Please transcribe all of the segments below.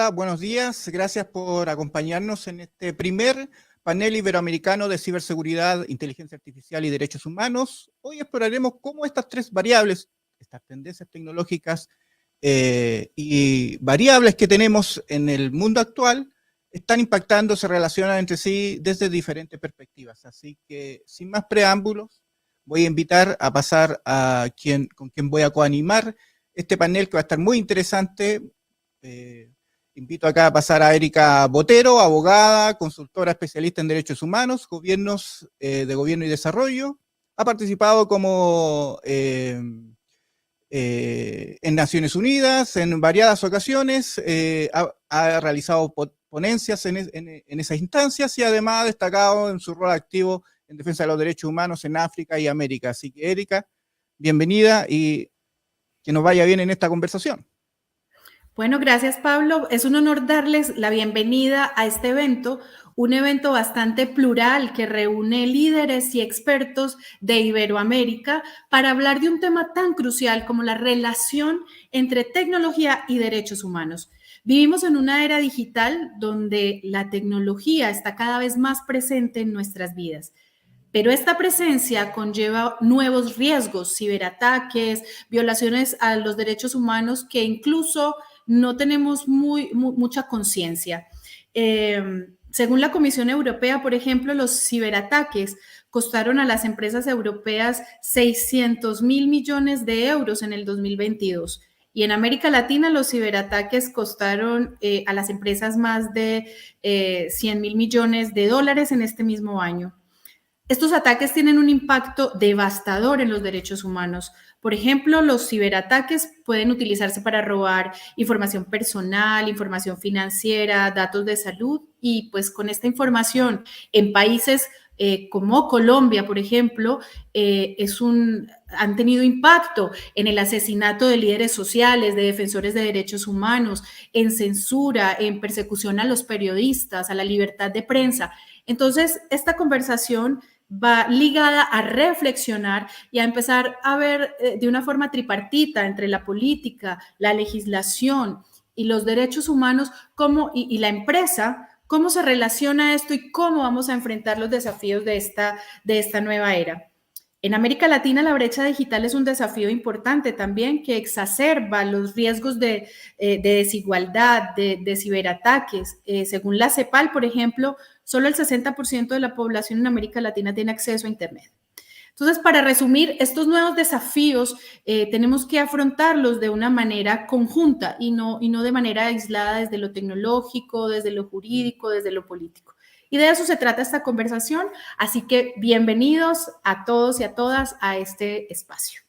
hola, buenos días. Gracias por acompañarnos en este primer panel iberoamericano de ciberseguridad, inteligencia artificial y derechos humanos. Hoy exploraremos cómo estas tres variables, estas tendencias tecnológicas y variables que tenemos en el mundo actual, están impactando, se relacionan entre sí desde diferentes perspectivas. Así que, sin más preámbulos, voy a invitar a pasar a con quien voy a coanimar este panel, que va a estar muy interesante. Invito acá a pasar a Erika Botero, abogada, consultora especialista en derechos humanos, gobiernos de gobierno y desarrollo. Ha participado como en Naciones Unidas en variadas ocasiones, ha realizado ponencias en esas instancias y además ha destacado en su rol activo en defensa de los derechos humanos en África y América. Así que, Erika, bienvenida y que nos vaya bien en esta conversación. Bueno, gracias, Pablo. Es un honor darles la bienvenida a este evento, un evento bastante plural que reúne líderes y expertos de Iberoamérica para hablar de un tema tan crucial como la relación entre tecnología y derechos humanos. Vivimos en una era digital donde la tecnología está cada vez más presente en nuestras vidas. Pero esta presencia conlleva nuevos riesgos, ciberataques, violaciones a los derechos humanos que incluso no tenemos mucha conciencia. Según la Comisión Europea, por ejemplo, los ciberataques costaron a las empresas europeas 600 mil millones de euros en el 2022. Y en América Latina los ciberataques costaron a las empresas más de 100 mil millones de dólares en este mismo año. Estos ataques tienen un impacto devastador en los derechos humanos. Por ejemplo, los ciberataques pueden utilizarse para robar información personal, información financiera, datos de salud y pues con esta información en países como Colombia, por ejemplo, han tenido impacto en el asesinato de líderes sociales, de defensores de derechos humanos, en censura, en persecución a los periodistas, a la libertad de prensa. Entonces, esta conversación va ligada a reflexionar y a empezar a ver de una forma tripartita entre la política, la legislación y los derechos humanos y la empresa, cómo se relaciona esto y cómo vamos a enfrentar los desafíos de esta nueva era. En América Latina la brecha digital es un desafío importante también que exacerba los riesgos de desigualdad, de ciberataques. Según la CEPAL, por ejemplo, solo el 60% de la población en América Latina tiene acceso a Internet. Entonces, para resumir, estos nuevos desafíos tenemos que afrontarlos de una manera conjunta y no de manera aislada desde lo tecnológico, desde lo jurídico, desde lo político. Y de eso se trata esta conversación, así que bienvenidos a todos y a todas a este espacio.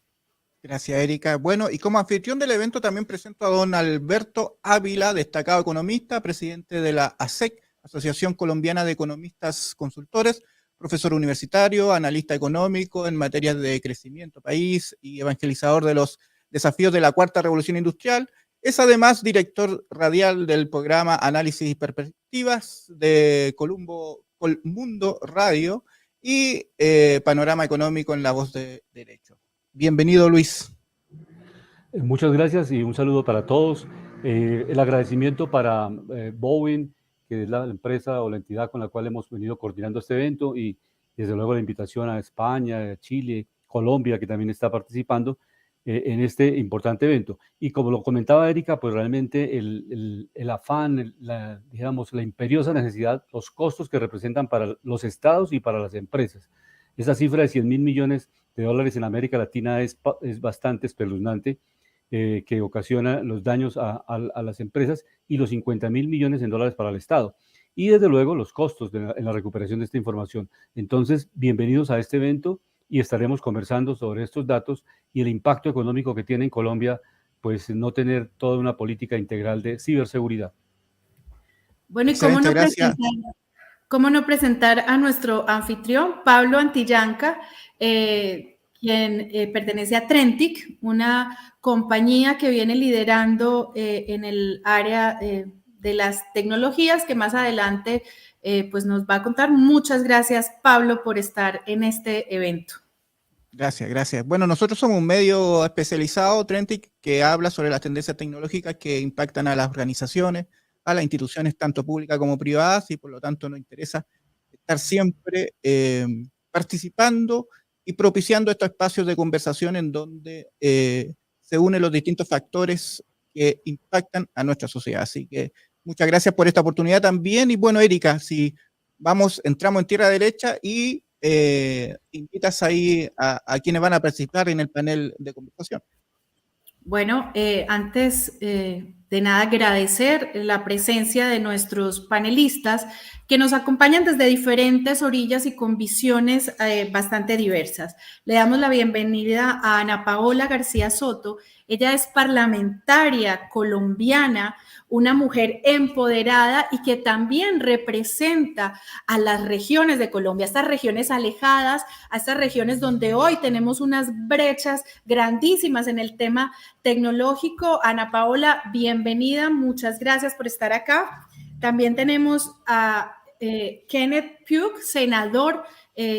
Gracias, Erika. Bueno, y como anfitrión del evento también presento a don Alberto Ávila, destacado economista, presidente de la ASEC, Asociación Colombiana de Economistas Consultores, profesor universitario, analista económico en materias de crecimiento país y evangelizador de los desafíos de la cuarta revolución industrial. Es además director radial del programa Análisis y Perspectivas de Colmundo Radio y Panorama Económico en La Voz de Derecho. Bienvenido, Luis. Muchas gracias y un saludo para todos. El agradecimiento para Boeing, que es la empresa o la entidad con la cual hemos venido coordinando este evento, y desde luego la invitación a España, Chile, Colombia, que también está participando en este importante evento. Y como lo comentaba Erika, pues realmente el afán, digamos, la imperiosa necesidad, los costos que representan para los estados y para las empresas. Esa cifra de 100 mil millones de dólares en América Latina es bastante espeluznante, que ocasiona los daños a las empresas, y los 50 mil millones en dólares para el Estado. Y desde luego los costos en la recuperación de esta información. Entonces, bienvenidos a este evento y estaremos conversando sobre estos datos y el impacto económico que tiene en Colombia, pues no tener toda una política integral de ciberseguridad. Bueno, ¿y cómo no presentar a nuestro anfitrión, Pablo Antillanca, quien pertenece a Trentic, una compañía que viene liderando en el área de las tecnologías, que más adelante pues nos va a contar. Muchas gracias, Pablo, por estar en este evento. Gracias, gracias. Bueno, nosotros somos un medio especializado, Trentic, que habla sobre las tendencias tecnológicas que impactan a las organizaciones, a las instituciones tanto públicas como privadas y por lo tanto nos interesa estar siempre participando y propiciando estos espacios de conversación en donde se unen los distintos factores que impactan a nuestra sociedad. Así que muchas gracias por esta oportunidad también. Y bueno, Erika, si entramos en tierra derecha y invitas ahí a quienes van a participar en el panel de conversación. Bueno, antes de nada agradecer la presencia de nuestros panelistas que nos acompañan desde diferentes orillas y con visiones bastante diversas. Le damos la bienvenida a Ana Paola García Soto. Ella es parlamentaria colombiana, una mujer empoderada y que también representa a las regiones de Colombia, estas regiones alejadas, a estas regiones donde hoy tenemos unas brechas grandísimas en el tema tecnológico. Ana Paola, bienvenida, muchas gracias por estar acá. También tenemos a Kenneth Pugh, senador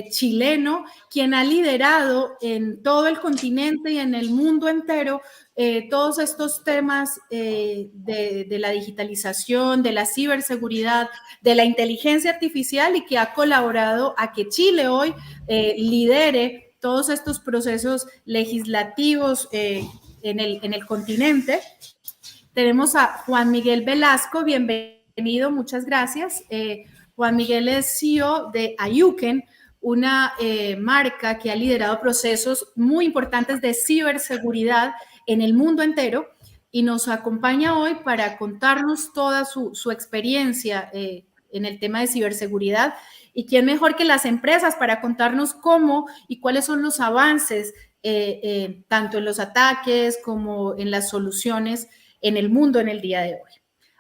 chileno, quien ha liderado en todo el continente y en el mundo entero todos estos temas de la digitalización, de la ciberseguridad, de la inteligencia artificial y que ha colaborado a que Chile hoy lidere todos estos procesos legislativos en el continente. Tenemos a Juan Miguel Velasco, bienvenido, muchas gracias. Juan Miguel es CEO de Ayuken, una marca que ha liderado procesos muy importantes de ciberseguridad en el mundo entero y nos acompaña hoy para contarnos toda su experiencia en el tema de ciberseguridad. ¿Y quién mejor que las empresas para contarnos cómo y cuáles son los avances, tanto en los ataques como en las soluciones en el mundo en el día de hoy?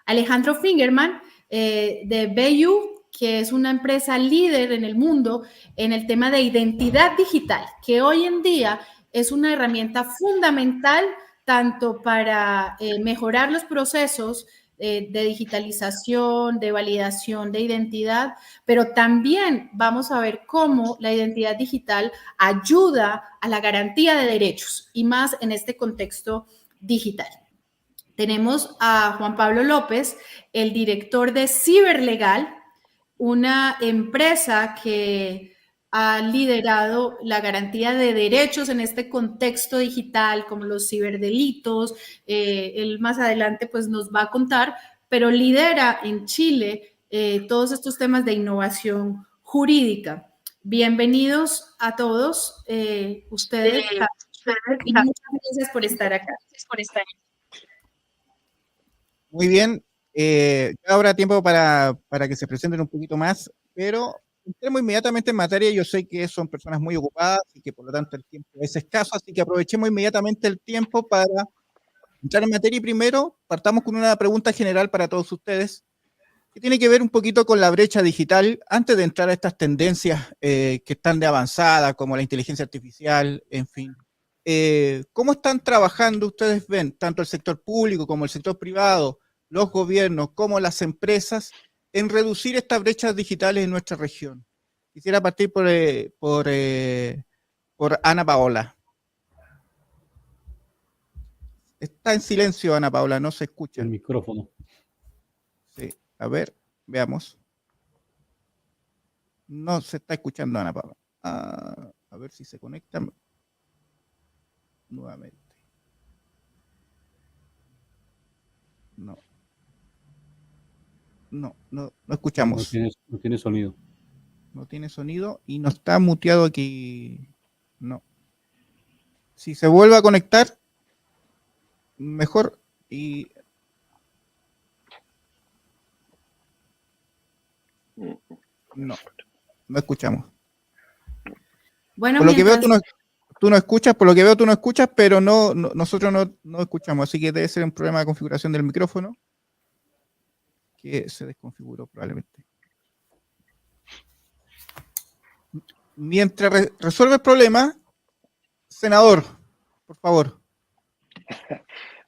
Alejandro Fingerman, de Bayu, que es una empresa líder en el mundo en el tema de identidad digital, que hoy en día es una herramienta fundamental tanto para mejorar los procesos de digitalización, de validación de identidad, pero también vamos a ver cómo la identidad digital ayuda a la garantía de derechos y más en este contexto digital. Tenemos a Juan Pablo López, el director de Ciberlegal, una empresa que ha liderado la garantía de derechos en este contexto digital, como los ciberdelitos. Él más adelante pues nos va a contar, pero lidera en Chile todos estos temas de innovación jurídica. Bienvenidos a todos ustedes y muchas gracias por estar acá. Muy bien, ya habrá tiempo para que se presenten un poquito más, pero entremos inmediatamente en materia. Yo sé que son personas muy ocupadas y que por lo tanto el tiempo es escaso, así que aprovechemos inmediatamente el tiempo para entrar en materia y primero partamos con una pregunta general para todos ustedes, que tiene que ver un poquito con la brecha digital, antes de entrar a estas tendencias que están de avanzada, como la inteligencia artificial, en fin. ¿Cómo están trabajando, ustedes ven, tanto el sector público como el sector privado, los gobiernos como las empresas, en reducir estas brechas digitales en nuestra región? Quisiera partir por Ana Paola. Está en silencio, Ana Paola, no se escucha. El micrófono. Sí, a ver, veamos. No se está escuchando, Ana Paola. A ver si se conecta nuevamente. No escuchamos. No tiene sonido. No tiene sonido y no está muteado aquí. No. Si se vuelve a conectar, mejor. Y no escuchamos. Bueno, por lo que veo, tú no escuchas, por lo que veo, tú no escuchas, pero nosotros no escuchamos, así que debe ser un problema de configuración del micrófono que se desconfiguró probablemente. Mientras resuelve el problema, senador, por favor.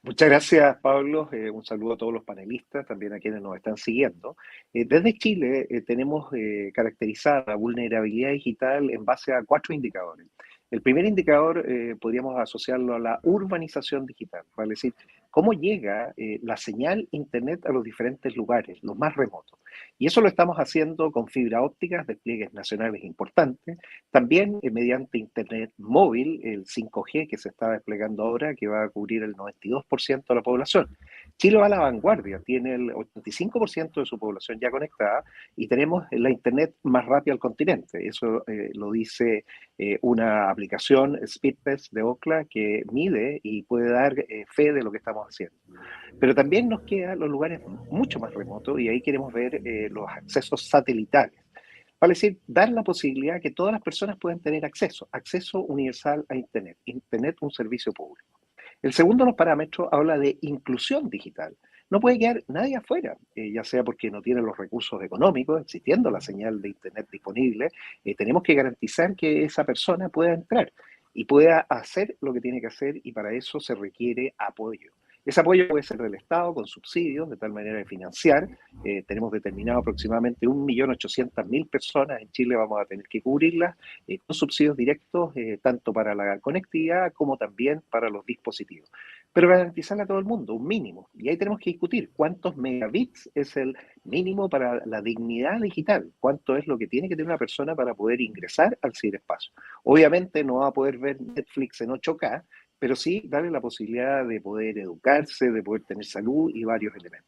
Muchas gracias, Pablo. Un saludo a todos los panelistas, también a quienes nos están siguiendo. Desde Chile tenemos caracterizada la vulnerabilidad digital en base a 4 indicadores. El primer indicador podríamos asociarlo a la urbanización digital, vale decir, cómo llega la señal Internet a los diferentes lugares, los más remotos. Y eso lo estamos haciendo con fibra óptica, despliegues nacionales importantes, también mediante Internet móvil, el 5G que se está desplegando ahora, que va a cubrir el 92% de la población. Chile va a la vanguardia, tiene el 85% de su población ya conectada y tenemos la Internet más rápida del continente. Eso lo dice una aplicación, Speedtest de Ookla, que mide y puede dar fe de lo que estamos haciendo. Pero también nos quedan los lugares mucho más remotos y ahí queremos ver los accesos satelitales. Vale decir, dar la posibilidad que todas las personas puedan tener acceso universal a Internet, Internet un servicio público. El segundo de los parámetros habla de inclusión digital. No puede quedar nadie afuera, ya sea porque no tiene los recursos económicos, existiendo la señal de Internet disponible, tenemos que garantizar que esa persona pueda entrar y pueda hacer lo que tiene que hacer y para eso se requiere apoyo. Ese apoyo puede ser del Estado con subsidios, de tal manera de financiar. Tenemos determinado aproximadamente 1.800.000 personas en Chile, vamos a tener que cubrirlas con subsidios directos, tanto para la conectividad como también para los dispositivos. Pero garantizarle a todo el mundo un mínimo. Y ahí tenemos que discutir cuántos megabits es el mínimo para la dignidad digital, cuánto es lo que tiene que tener una persona para poder ingresar al ciberespacio. Obviamente no va a poder ver Netflix en 8K, pero sí darle la posibilidad de poder educarse, de poder tener salud y varios elementos.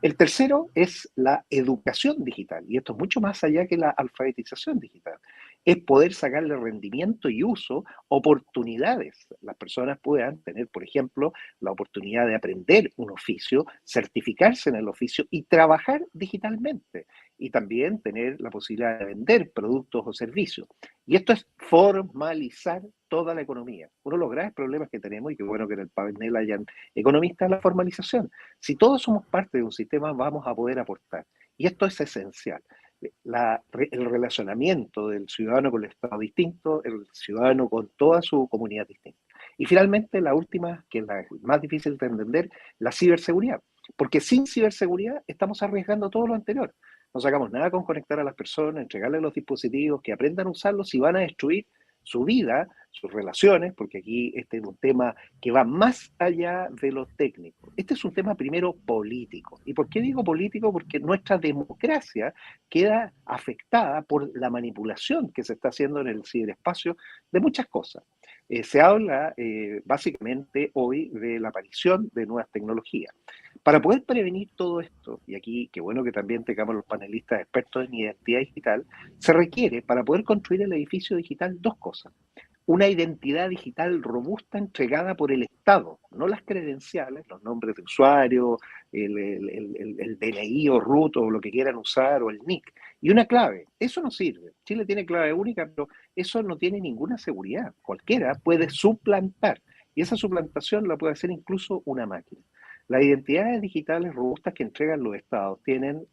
El tercero es la educación digital, y esto es mucho más allá que la alfabetización digital. Es poder sacarle rendimiento y uso, oportunidades. Las personas puedan tener, por ejemplo, la oportunidad de aprender un oficio, certificarse en el oficio y trabajar digitalmente. Y también tener la posibilidad de vender productos o servicios. Y esto es formalizar toda la economía. Uno de los graves problemas que tenemos, y qué bueno que en el panel hayan economistas, es la formalización. Si todos somos parte de un sistema, vamos a poder aportar. Y esto es esencial. El relacionamiento del ciudadano con el Estado distinto, el ciudadano con toda su comunidad distinta. Y finalmente, la última, que es la más difícil de entender, la ciberseguridad. Porque sin ciberseguridad estamos arriesgando todo lo anterior. No sacamos nada con conectar a las personas, entregarles los dispositivos, que aprendan a usarlos si van a destruir su vida, sus relaciones, porque aquí este es un tema que va más allá de lo técnico. Este es un tema primero político. ¿Y por qué digo político? Porque nuestra democracia queda afectada por la manipulación que se está haciendo en el ciberespacio de muchas cosas. Se habla básicamente hoy de la aparición de nuevas tecnologías. Para poder prevenir todo esto, y aquí qué bueno que también tengamos los panelistas expertos en identidad digital, se requiere para poder construir el edificio digital dos cosas. Una identidad digital robusta entregada por el Estado, no las credenciales, los nombres de usuario, el DNI o root o lo que quieran usar o el NIC. Y una clave, eso no sirve. Chile tiene clave única, pero eso no tiene ninguna seguridad. Cualquiera puede suplantar y esa suplantación la puede hacer incluso una máquina. Las identidades digitales robustas que entregan los estados tienen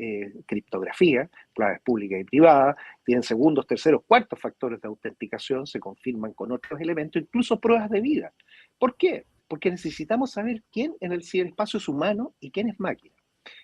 criptografía, claves públicas y privadas, tienen segundos, terceros, cuartos factores de autenticación, se confirman con otros elementos, incluso pruebas de vida. ¿Por qué? Porque necesitamos saber quién en el ciberespacio es humano y quién es máquina.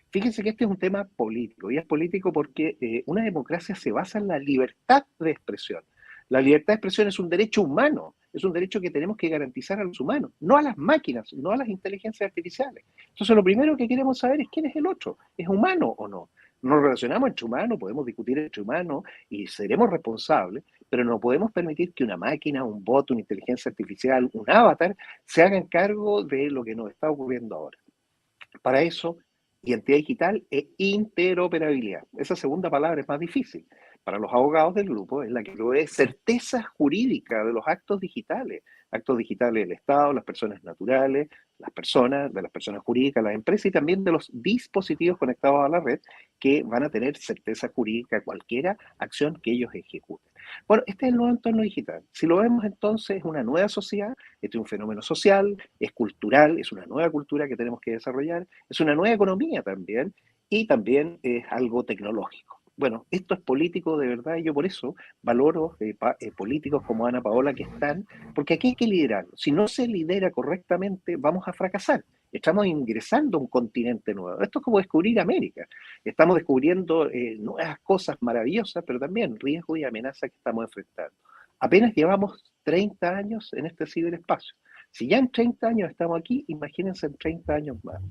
Fíjense que este es un tema político, y es político porque una democracia se basa en la libertad de expresión. La libertad de expresión es un derecho humano, es un derecho que tenemos que garantizar a los humanos, no a las máquinas, no a las inteligencias artificiales. Entonces, lo primero que queremos saber es quién es el otro, ¿es humano o no? Nos relacionamos entre humanos, podemos discutir entre humanos y seremos responsables, pero no podemos permitir que una máquina, un bot, una inteligencia artificial, un avatar, se hagan cargo de lo que nos está ocurriendo ahora. Para eso, identidad digital e interoperabilidad. Esa segunda palabra es más difícil. Para los abogados del grupo es la que provee certeza jurídica de los actos digitales del Estado, las personas naturales, de las personas jurídicas, las empresas y también de los dispositivos conectados a la red que van a tener certeza jurídica de cualquier acción que ellos ejecuten. Bueno, este es el nuevo entorno digital. Si lo vemos entonces, es una nueva sociedad, este es un fenómeno social, es cultural, es una nueva cultura que tenemos que desarrollar, es una nueva economía también y también es algo tecnológico. Bueno, esto es político de verdad y yo por eso valoro políticos como Ana Paola que están, porque aquí hay que liderarlo. Si no se lidera correctamente, vamos a fracasar. Estamos ingresando a un continente nuevo. Esto es como descubrir América. Estamos descubriendo nuevas cosas maravillosas, pero también riesgos y amenazas que estamos enfrentando. Apenas llevamos 30 años en este ciberespacio. Si ya en 30 años estamos aquí, imagínense en 30 años más.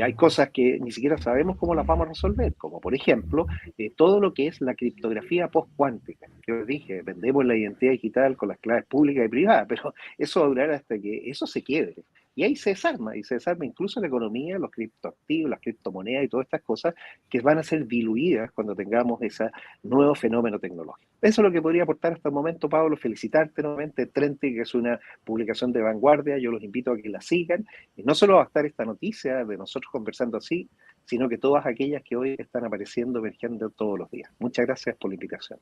Hay cosas que ni siquiera sabemos cómo las vamos a resolver, como por ejemplo, todo lo que es la criptografía post-cuántica. Yo les dije, vendemos la identidad digital con las claves públicas y privadas, pero eso va a durar hasta que eso se quiebre. Y ahí se desarma incluso la economía, los criptoactivos, las criptomonedas y todas estas cosas que van a ser diluidas cuando tengamos ese nuevo fenómeno tecnológico. Eso es lo que podría aportar hasta el momento, Pablo. Felicitarte nuevamente, Trenti, que es una publicación de vanguardia. Yo los invito a que la sigan. Y no solo va a estar esta noticia de nosotros conversando así, sino que todas aquellas que hoy están apareciendo, emergiendo todos los días. Muchas gracias por la invitación.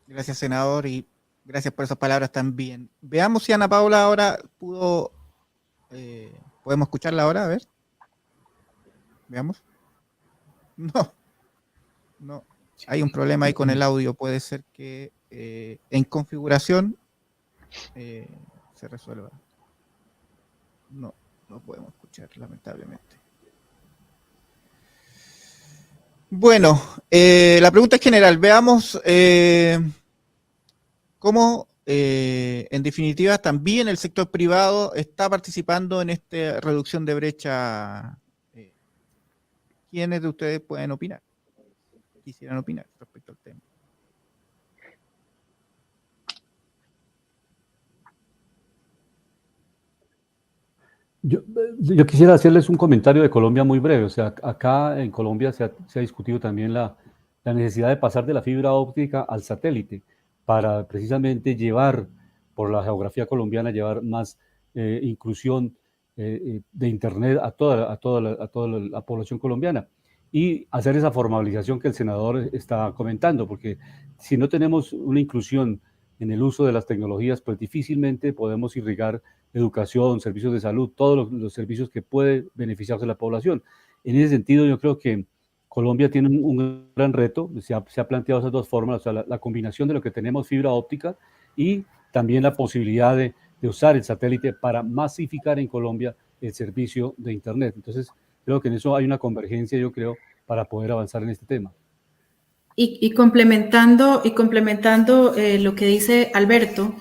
Gracias, senador, y gracias por esas palabras también. Veamos si Ana Paula ahora pudo... ¿podemos escucharla ahora? A ver. Veamos. No. Hay un problema ahí con el audio. Puede ser que en configuración se resuelva. No podemos escuchar, lamentablemente. Bueno, la pregunta es general. Veamos cómo, en definitiva, también el sector privado está participando en esta reducción de brecha. ¿Quiénes de ustedes pueden opinar? Quisieran opinar respecto al tema. Yo quisiera hacerles un comentario de Colombia muy breve. O sea, acá en Colombia se ha discutido también la necesidad de pasar de la fibra óptica al satélite para precisamente llevar, por la geografía colombiana, llevar más inclusión de Internet a toda la población colombiana y hacer esa formalización que el senador está comentando, porque si no tenemos una inclusión en el uso de las tecnologías, pues difícilmente podemos irrigar educación, servicios de salud, todos los servicios que puede beneficiarse la población. En ese sentido, yo creo que Colombia tiene un gran reto, se ha planteado esas dos formas, o sea, la combinación de lo que tenemos, fibra óptica, y también la posibilidad de usar el satélite para masificar en Colombia el servicio de Internet. Entonces, creo que en eso hay una convergencia, yo creo, para poder avanzar en este tema. Y complementando lo que dice Alberto,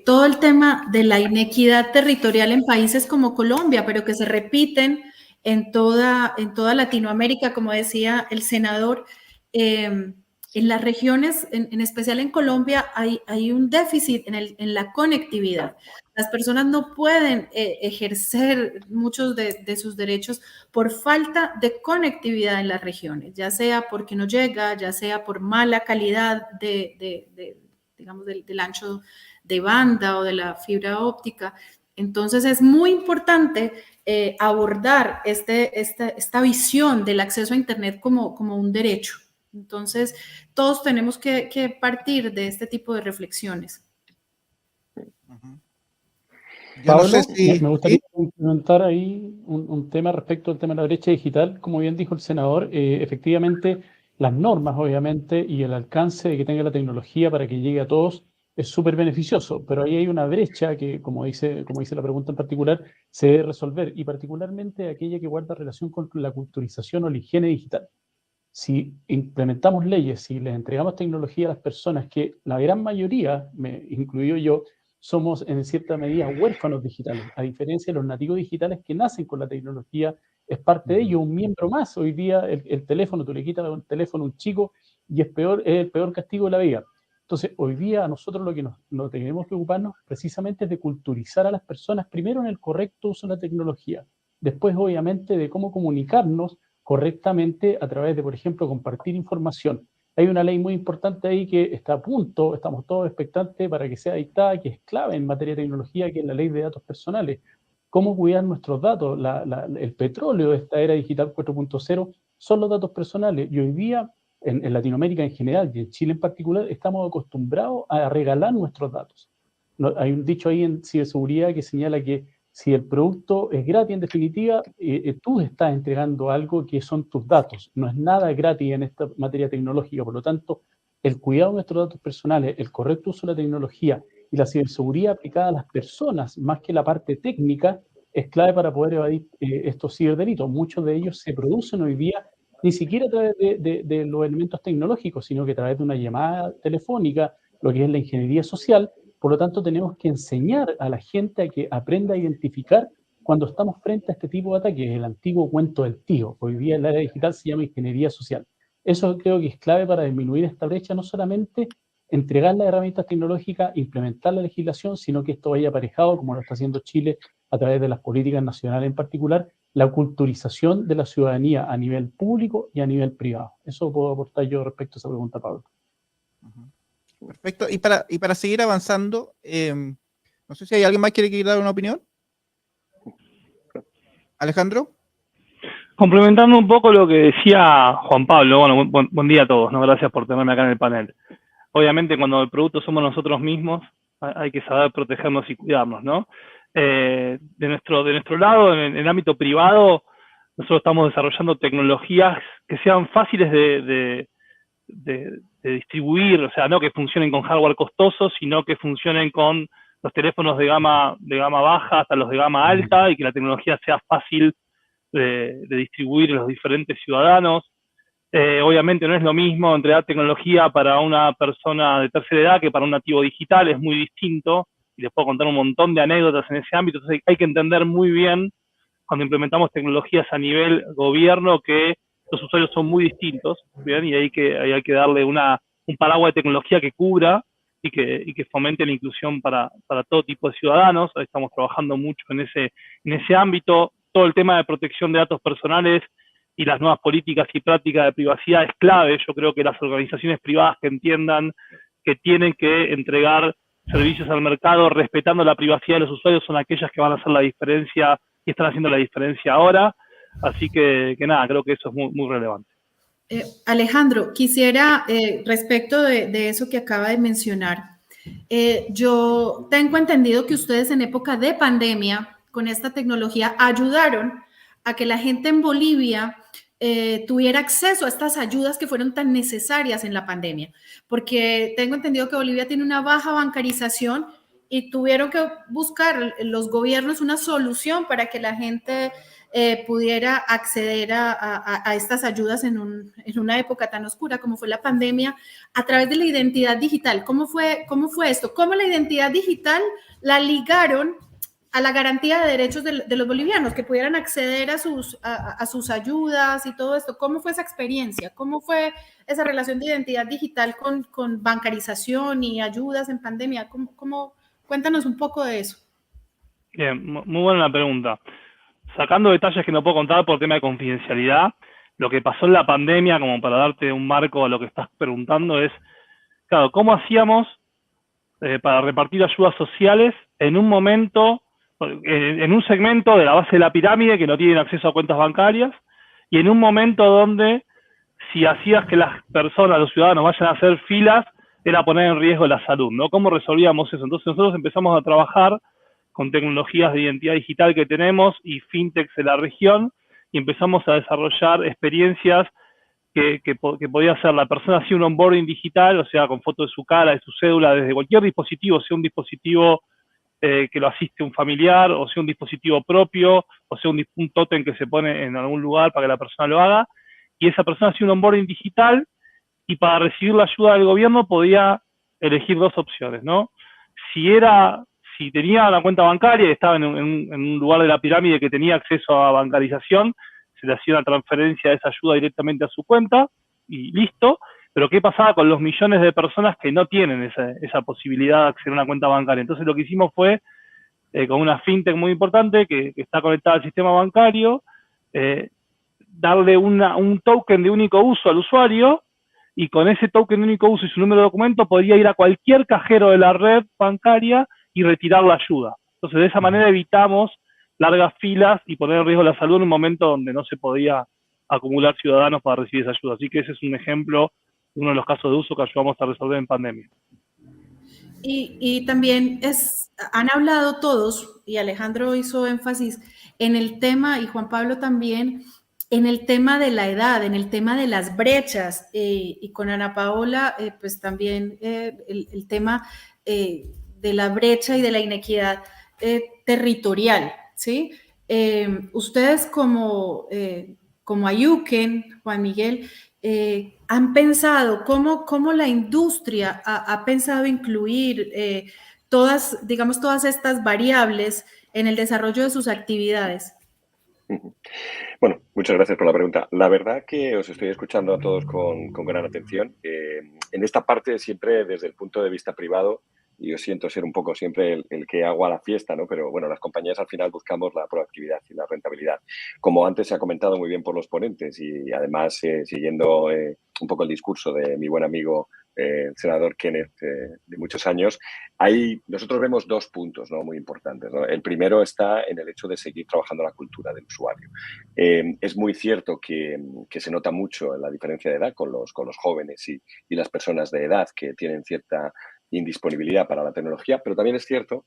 todo el tema de la inequidad territorial en países como Colombia, pero que se repiten en toda Latinoamérica, como decía el senador, en las regiones, en especial en Colombia, hay un déficit en la conectividad. Las personas no pueden ejercer muchos de sus derechos por falta de conectividad en las regiones, ya sea porque no llega, ya sea por mala calidad digamos, del ancho de banda o de la fibra óptica. Entonces es muy importante abordar esta visión del acceso a Internet como un derecho. Entonces, todos tenemos que partir de este tipo de reflexiones. Pablo, me gustaría implementar ahí un tema respecto al tema de la brecha digital. Como bien dijo el senador, efectivamente las normas, obviamente, y el alcance de que tenga la tecnología para que llegue a todos es súper beneficioso, pero ahí hay una brecha que, como dice la pregunta en particular, se debe resolver, y particularmente aquella que guarda relación con la culturización o la higiene digital. Si implementamos leyes, si les entregamos tecnología a las personas, que la gran mayoría, incluido yo, somos en cierta medida huérfanos digitales, a diferencia de los nativos digitales que nacen con la tecnología, es parte de ello, un miembro más. Hoy día el teléfono, tú le quitas el teléfono a un chico y es el peor castigo de la vida. Entonces, hoy día a nosotros lo que nos tenemos que ocuparnos precisamente es de culturizar a las personas, primero en el correcto uso de la tecnología, después obviamente de cómo comunicarnos correctamente a través de, por ejemplo, compartir información. Hay una ley muy importante ahí que está a punto, estamos todos expectantes para que sea dictada, que es clave en materia de tecnología, que es la ley de datos personales. Cómo cuidar nuestros datos. El petróleo de esta era digital 4.0 son los datos personales, y hoy día en Latinoamérica en general y en Chile en particular estamos acostumbrados a regalar nuestros datos. Hay un dicho ahí en ciberseguridad que señala que si el producto es gratis, en definitiva, tú estás entregando algo que son tus datos. No es nada gratis en esta materia tecnológica. Por lo tanto, el cuidado de nuestros datos personales, el correcto uso de la tecnología y la ciberseguridad aplicada a las personas, más que la parte técnica, es clave para poder evadir estos ciberdelitos. Muchos de ellos se producen hoy día ni siquiera a través de los elementos tecnológicos, sino que a través de una llamada telefónica, lo que es la ingeniería social, Por lo tanto, tenemos que enseñar a la gente a que aprenda a identificar cuando estamos frente a este tipo de ataques, el antiguo cuento del tío. Hoy día en la era digital se llama ingeniería social. Eso creo que es clave para disminuir esta brecha, no solamente entregar las herramientas tecnológicas, implementar la legislación, sino que esto vaya aparejado, como lo está haciendo Chile a través de las políticas nacionales en particular, la culturización de la ciudadanía a nivel público y a nivel privado. Eso puedo aportar yo respecto a esa pregunta, Pablo. Perfecto. Y para seguir avanzando, no sé si hay alguien más que quiere dar una opinión. Alejandro. Complementando un poco lo que decía Juan Pablo, bueno, buen día a todos, ¿no? Gracias por tenerme acá en el panel. Obviamente cuando el producto somos nosotros mismos, hay que saber protegernos y cuidarnos, ¿no? De nuestro lado, en el ámbito privado, nosotros estamos desarrollando tecnologías que sean fáciles de distribuir, o sea, no que funcionen con hardware costoso, sino que funcionen con los teléfonos de gama baja hasta los de gama alta y que la tecnología sea fácil de distribuir a los diferentes ciudadanos. Obviamente no es lo mismo entregar tecnología para una persona de tercera edad que para un nativo digital, es muy distinto, y les puedo contar un montón de anécdotas en ese ámbito. Entonces hay que entender muy bien, cuando implementamos tecnologías a nivel gobierno, que los usuarios son muy distintos, ¿bien? Y hay que darle un paraguas de tecnología que cubra y que fomente la inclusión para todo tipo de ciudadanos. Ahí estamos trabajando mucho en ese ámbito. Todo el tema de protección de datos personales y las nuevas políticas y prácticas de privacidad es clave. Yo creo que las organizaciones privadas que entiendan que tienen que entregar servicios al mercado respetando la privacidad de los usuarios son aquellas que van a hacer la diferencia y están haciendo la diferencia ahora. Así que nada, creo que eso es muy, muy relevante. Alejandro, quisiera, respecto de eso que acaba de mencionar, yo tengo entendido que ustedes en época de pandemia, con esta tecnología, ayudaron a que la gente en Bolivia tuviera acceso a estas ayudas que fueron tan necesarias en la pandemia, porque tengo entendido que Bolivia tiene una baja bancarización y tuvieron que buscar los gobiernos una solución para que la gente pudiera acceder a estas ayudas en una época tan oscura como fue la pandemia, a través de la identidad digital. ¿Cómo fue esto? ¿Cómo la identidad digital la ligaron a la garantía de derechos de los bolivianos, que pudieran acceder a sus ayudas y todo esto? ¿Cómo fue esa experiencia? ¿Cómo fue esa relación de identidad digital con bancarización y ayudas en pandemia? Cuéntanos un poco de eso. Bien, muy buena la pregunta. Sacando detalles que no puedo contar por tema de confidencialidad, lo que pasó en la pandemia, como para darte un marco a lo que estás preguntando, es, claro, ¿cómo hacíamos para repartir ayudas sociales en un momento, en un segmento de la base de la pirámide que no tienen acceso a cuentas bancarias, y en un momento donde si hacías que las personas, los ciudadanos vayan a hacer filas, era poner en riesgo la salud, ¿no? ¿Cómo resolvíamos eso? Entonces nosotros empezamos a trabajar con tecnologías de identidad digital que tenemos y fintechs de la región, y empezamos a desarrollar experiencias que podía hacer la persona, así un onboarding digital, o sea, con foto de su cara, de su cédula, desde cualquier dispositivo, sea un dispositivo que lo asiste un familiar, o sea un dispositivo propio, o sea un tótem que se pone en algún lugar para que la persona lo haga, y esa persona hacía un onboarding digital, y para recibir la ayuda del gobierno podía elegir dos opciones, ¿no? Si tenía la cuenta bancaria y estaba en un lugar de la pirámide que tenía acceso a bancarización, se le hacía una transferencia de esa ayuda directamente a su cuenta y listo. Pero ¿qué pasaba con los millones de personas que no tienen esa posibilidad de acceder a una cuenta bancaria? Entonces lo que hicimos fue, con una fintech muy importante que está conectada al sistema bancario, darle un token de único uso al usuario, y con ese token de único uso y su número de documento podía ir a cualquier cajero de la red bancaria y retirar la ayuda. Entonces de esa manera evitamos largas filas y poner en riesgo la salud en un momento donde no se podía acumular ciudadanos para recibir esa ayuda. Así que ese es un ejemplo de uno de los casos de uso que ayudamos a resolver en pandemia. Y también han hablado todos, y Alejandro hizo énfasis en el tema, y Juan Pablo también, en el tema de la edad, en el tema de las brechas, y con Ana Paola, pues también el tema de la brecha y de la inequidad territorial, ¿sí? Ustedes como Ayuken, Juan Miguel, han pensado cómo la industria ha pensado incluir todas, digamos, todas estas variables en el desarrollo de sus actividades? Bueno, muchas gracias por la pregunta. La verdad que os estoy escuchando a todos con gran atención. En esta parte siempre desde el punto de vista privado, y yo siento ser un poco siempre el que hago a la fiesta, ¿no? Pero bueno, las compañías al final buscamos la proactividad y la rentabilidad. Como antes se ha comentado muy bien por los ponentes y además siguiendo un poco el discurso de mi buen amigo el senador Kenneth de muchos años, nosotros vemos dos puntos, ¿no?, muy importantes, ¿no? El primero está en el hecho de seguir trabajando la cultura del usuario. Es muy cierto que se nota mucho la diferencia de edad con los jóvenes y las personas de edad que tienen cierta indisponibilidad para la tecnología, pero también es cierto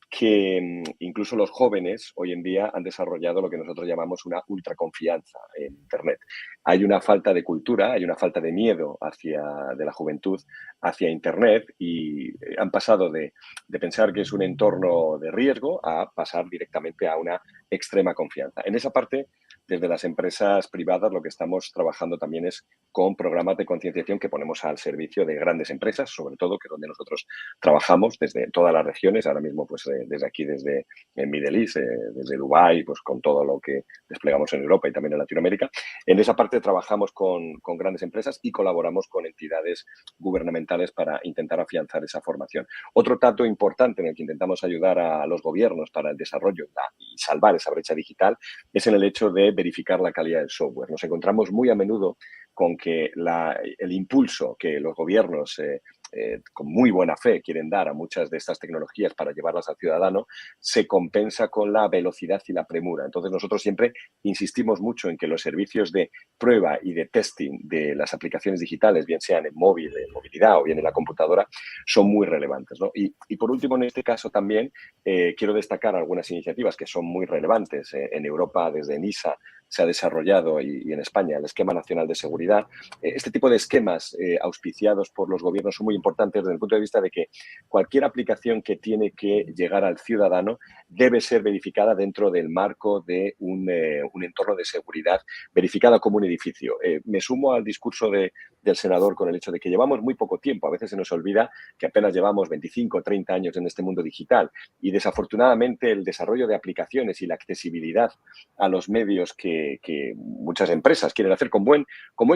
que incluso los jóvenes hoy en día han desarrollado lo que nosotros llamamos una ultraconfianza en Internet. Hay una falta de cultura, hay una falta de miedo de la juventud hacia Internet y han pasado de pensar que es un entorno de riesgo a pasar directamente a una extrema confianza. En esa parte, desde las empresas privadas lo que estamos trabajando también es con programas de concienciación que ponemos al servicio de grandes empresas, sobre todo, que es donde nosotros trabajamos desde todas las regiones, ahora mismo pues desde aquí, desde Middle East, desde Dubái, pues con todo lo que desplegamos en Europa y también en Latinoamérica. En esa parte trabajamos con grandes empresas y colaboramos con entidades gubernamentales para intentar afianzar esa formación. Otro dato importante en el que intentamos ayudar a los gobiernos para el desarrollo y salvar esa brecha digital es en el hecho de verificar la calidad del software. Nos encontramos muy a menudo con que el impulso que los gobiernos con muy buena fe quieren dar a muchas de estas tecnologías para llevarlas al ciudadano, se compensa con la velocidad y la premura. Entonces nosotros siempre insistimos mucho en que los servicios de prueba y de testing de las aplicaciones digitales, bien sean en móvil, en movilidad o bien en la computadora, son muy relevantes, ¿no? Y por último, en este caso también quiero destacar algunas iniciativas que son muy relevantes. En Europa, desde NISA, se ha desarrollado y en España el Esquema Nacional de Seguridad. Este tipo de esquemas auspiciados por los gobiernos son muy importantes desde el punto de vista de que cualquier aplicación que tiene que llegar al ciudadano debe ser verificada dentro del marco de un entorno de seguridad verificada como un edificio. Me sumo al discurso del senador con el hecho de que llevamos muy poco tiempo. A veces se nos olvida que apenas llevamos 25 o 30 años en este mundo digital y desafortunadamente el desarrollo de aplicaciones y la accesibilidad a los medios que muchas empresas quieren hacer con buen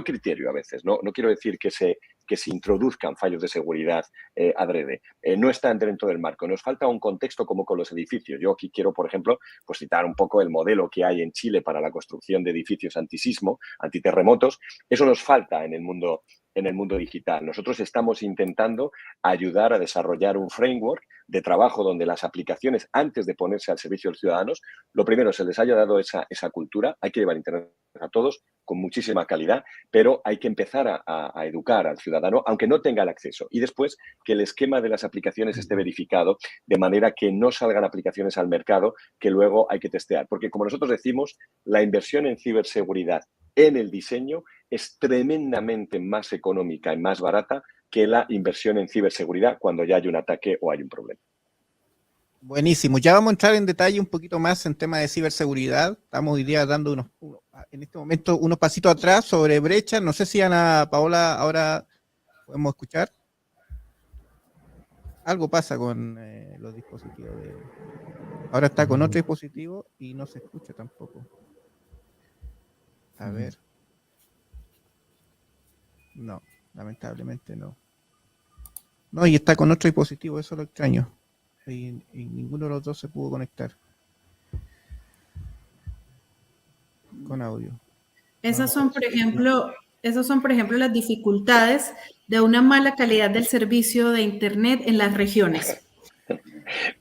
criterio a veces. No quiero decir que se introduzcan fallos de seguridad adrede. No están dentro del marco. Nos falta un contexto como con los edificios. Yo aquí quiero, por ejemplo, pues citar un poco el modelo que hay en Chile para la construcción de edificios antisismo, antiterremotos. Eso nos falta en el mundo digital. Nosotros estamos intentando ayudar a desarrollar un framework de trabajo donde las aplicaciones, antes de ponerse al servicio de los ciudadanos, lo primero, se les haya dado esa cultura. Hay que llevar Internet a todos con muchísima calidad, pero hay que empezar a educar al ciudadano, aunque no tenga el acceso. Y después, que el esquema de las aplicaciones esté verificado, de manera que no salgan aplicaciones al mercado que luego hay que testear. Porque, como nosotros decimos, la inversión en ciberseguridad en el diseño es tremendamente más económica y más barata que la inversión en ciberseguridad cuando ya hay un ataque o hay un problema. Buenísimo. Ya vamos a entrar en detalle un poquito más en tema de ciberseguridad. Estamos hoy día dando en este momento unos pasitos atrás sobre brecha. No sé si Ana Paola ahora podemos escuchar. Algo pasa con los dispositivos. Ahora está con otro dispositivo y no se escucha tampoco. A ver. No, lamentablemente no. No, y está con otro dispositivo, eso es lo extraño. Y ninguno de los dos se pudo conectar con audio. Esas son, por ejemplo, las dificultades de una mala calidad del servicio de Internet en las regiones.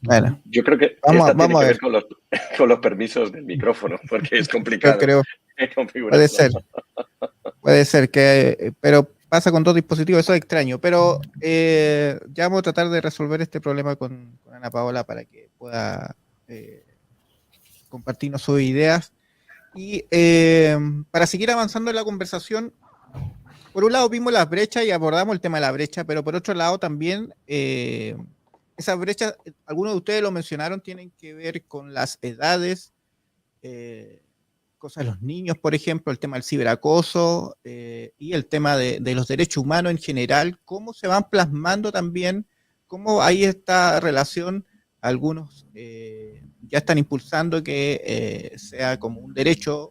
Bueno, yo creo que vamos tiene que a ver con los permisos del micrófono, porque es complicado. Yo creo, puede ser que, pero pasa con dos dispositivos, eso es extraño, pero ya vamos a tratar de resolver este problema con Ana Paola para que pueda compartirnos sus ideas. Y para seguir avanzando en la conversación, por un lado vimos las brechas y abordamos el tema de la brecha, pero por otro lado también esas brechas, algunos de ustedes lo mencionaron, tienen que ver con las edades, cosas de los niños, por ejemplo, el tema del ciberacoso y el tema de los derechos humanos en general, cómo se van plasmando también cómo hay esta relación. Algunos ya están impulsando que sea como un derecho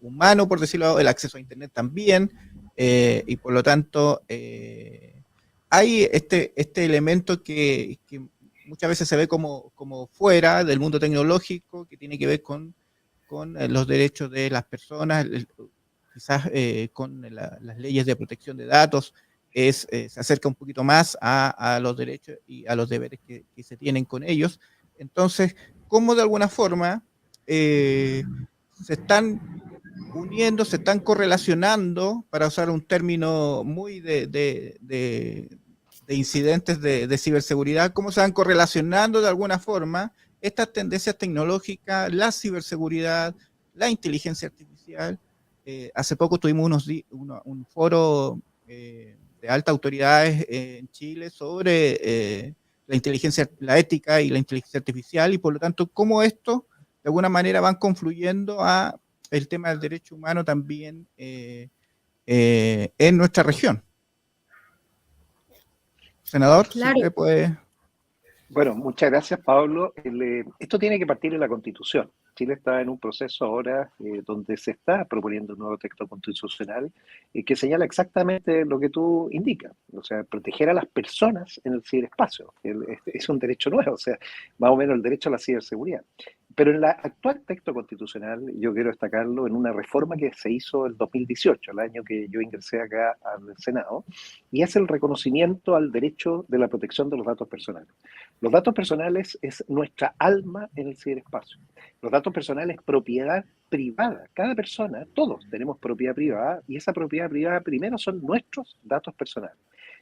humano, por decirlo, el acceso a Internet también, y por lo tanto hay este elemento que muchas veces se ve como fuera del mundo tecnológico, que tiene que ver con los derechos de las personas, quizás con las leyes de protección de datos, se acerca un poquito más a los derechos y a los deberes que se tienen con ellos. Entonces, ¿cómo de alguna forma se están uniendo, se están correlacionando, para usar un término muy de incidentes de ciberseguridad, cómo se van correlacionando de alguna forma estas tendencias tecnológicas, la ciberseguridad, la inteligencia artificial? Hace poco tuvimos un foro de altas autoridades en Chile sobre la ética y la inteligencia artificial, y por lo tanto, cómo esto de alguna manera van confluyendo a el tema del derecho humano también en nuestra región. Senador, claro. si usted puede... Bueno, muchas gracias, Pablo. Esto tiene que partir de la Constitución. Chile está en un proceso ahora donde se está proponiendo un nuevo texto constitucional que señala exactamente lo que tú indicas, o sea, proteger a las personas en el ciberespacio. Es un derecho nuevo, o sea, más o menos el derecho a la ciberseguridad. Pero en el actual texto constitucional, yo quiero destacarlo en una reforma que se hizo el 2018, el año que yo ingresé acá al Senado, y es el reconocimiento al derecho de la protección de los datos personales. Los datos personales es nuestra alma en el ciberespacio. Los datos personales es propiedad privada. Cada persona, todos tenemos propiedad privada, y esa propiedad privada primero son nuestros datos personales,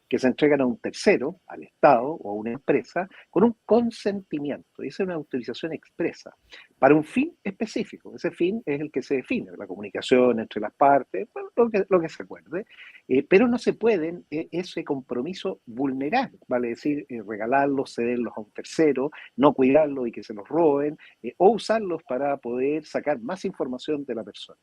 que se entregan a un tercero, al Estado o a una empresa, con un consentimiento. Esa es una autorización expresa para un fin específico. Ese fin es el que se define, la comunicación entre las partes, bueno, lo que se acuerde, pero no se pueden ese compromiso vulnerar, vale decir, regalarlos, cederlos a un tercero, no cuidarlos y que se los roben, o usarlos para poder sacar más información de la persona.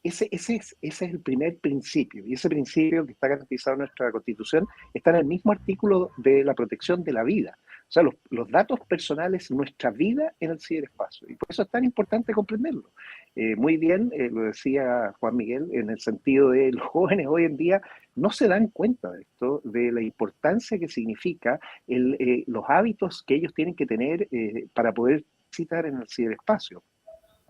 Ese es el primer principio, y ese principio que está garantizado en nuestra Constitución está en el mismo artículo de la protección de la vida. O sea, los datos personales, nuestra vida en el ciberespacio, y por eso es tan importante comprenderlo. Muy bien, lo decía Juan Miguel, en el sentido de los jóvenes hoy en día no se dan cuenta de esto, de la importancia que significa los hábitos que ellos tienen que tener para poder citar en el ciberespacio,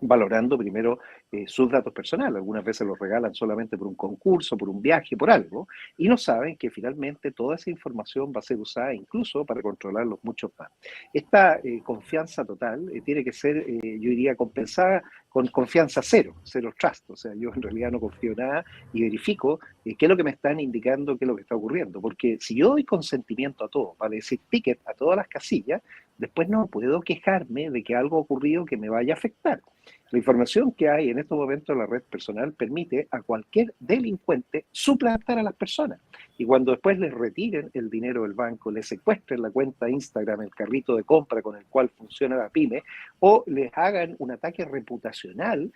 valorando primero sus datos personales. Algunas veces los regalan solamente por un concurso, por un viaje, por algo, y no saben que finalmente toda esa información va a ser usada incluso para controlarlos mucho más. Esta confianza total tiene que ser, yo diría, compensada con confianza cero trust. O sea, yo en realidad no confío en nada y verifico qué es lo que me están indicando, qué es lo que está ocurriendo. Porque si yo doy consentimiento a todo, vale decir ticket a todas las casillas, después no puedo quejarme de que algo ha ocurrido que me vaya a afectar. La información que hay en estos momentos en la red personal permite a cualquier delincuente suplantar a las personas. Y cuando después les retiren el dinero del banco, les secuestren la cuenta Instagram, el carrito de compra con el cual funciona la pyme, o les hagan un ataque reputacional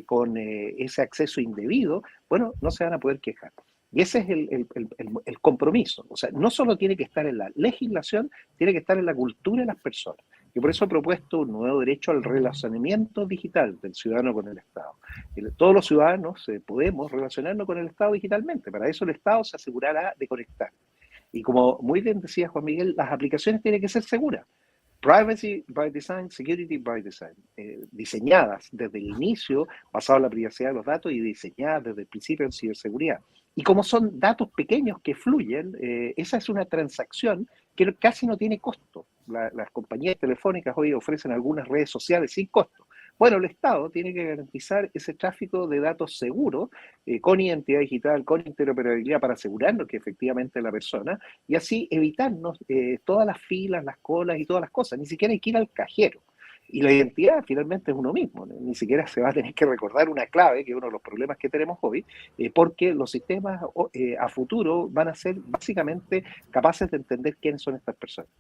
con ese acceso indebido, bueno, no se van a poder quejar. Y ese es el compromiso. O sea, no solo tiene que estar en la legislación, tiene que estar en la cultura de las personas. Y por eso he propuesto un nuevo derecho al relacionamiento digital del ciudadano con el Estado. Todos los ciudadanos podemos relacionarnos con el Estado digitalmente. Para eso el Estado se asegurará de conectar. Y como muy bien decía Juan Miguel, las aplicaciones tienen que ser seguras. Privacy by design, security by design, diseñadas desde el inicio, basado en la privacidad de los datos, y diseñadas desde el principio en ciberseguridad. Y como son datos pequeños que fluyen, esa es una transacción que casi no tiene costo. Las compañías telefónicas hoy ofrecen algunas redes sociales sin costo. Bueno, el Estado tiene que garantizar ese tráfico de datos seguros, con identidad digital, con interoperabilidad, para asegurarnos que efectivamente es la persona, y así evitarnos todas las filas, las colas y todas las cosas. Ni siquiera hay que ir al cajero. Y la identidad finalmente es uno mismo, ¿no? Ni siquiera se va a tener que recordar una clave, que es uno de los problemas que tenemos hoy, porque los sistemas a futuro van a ser básicamente capaces de entender quiénes son estas personas.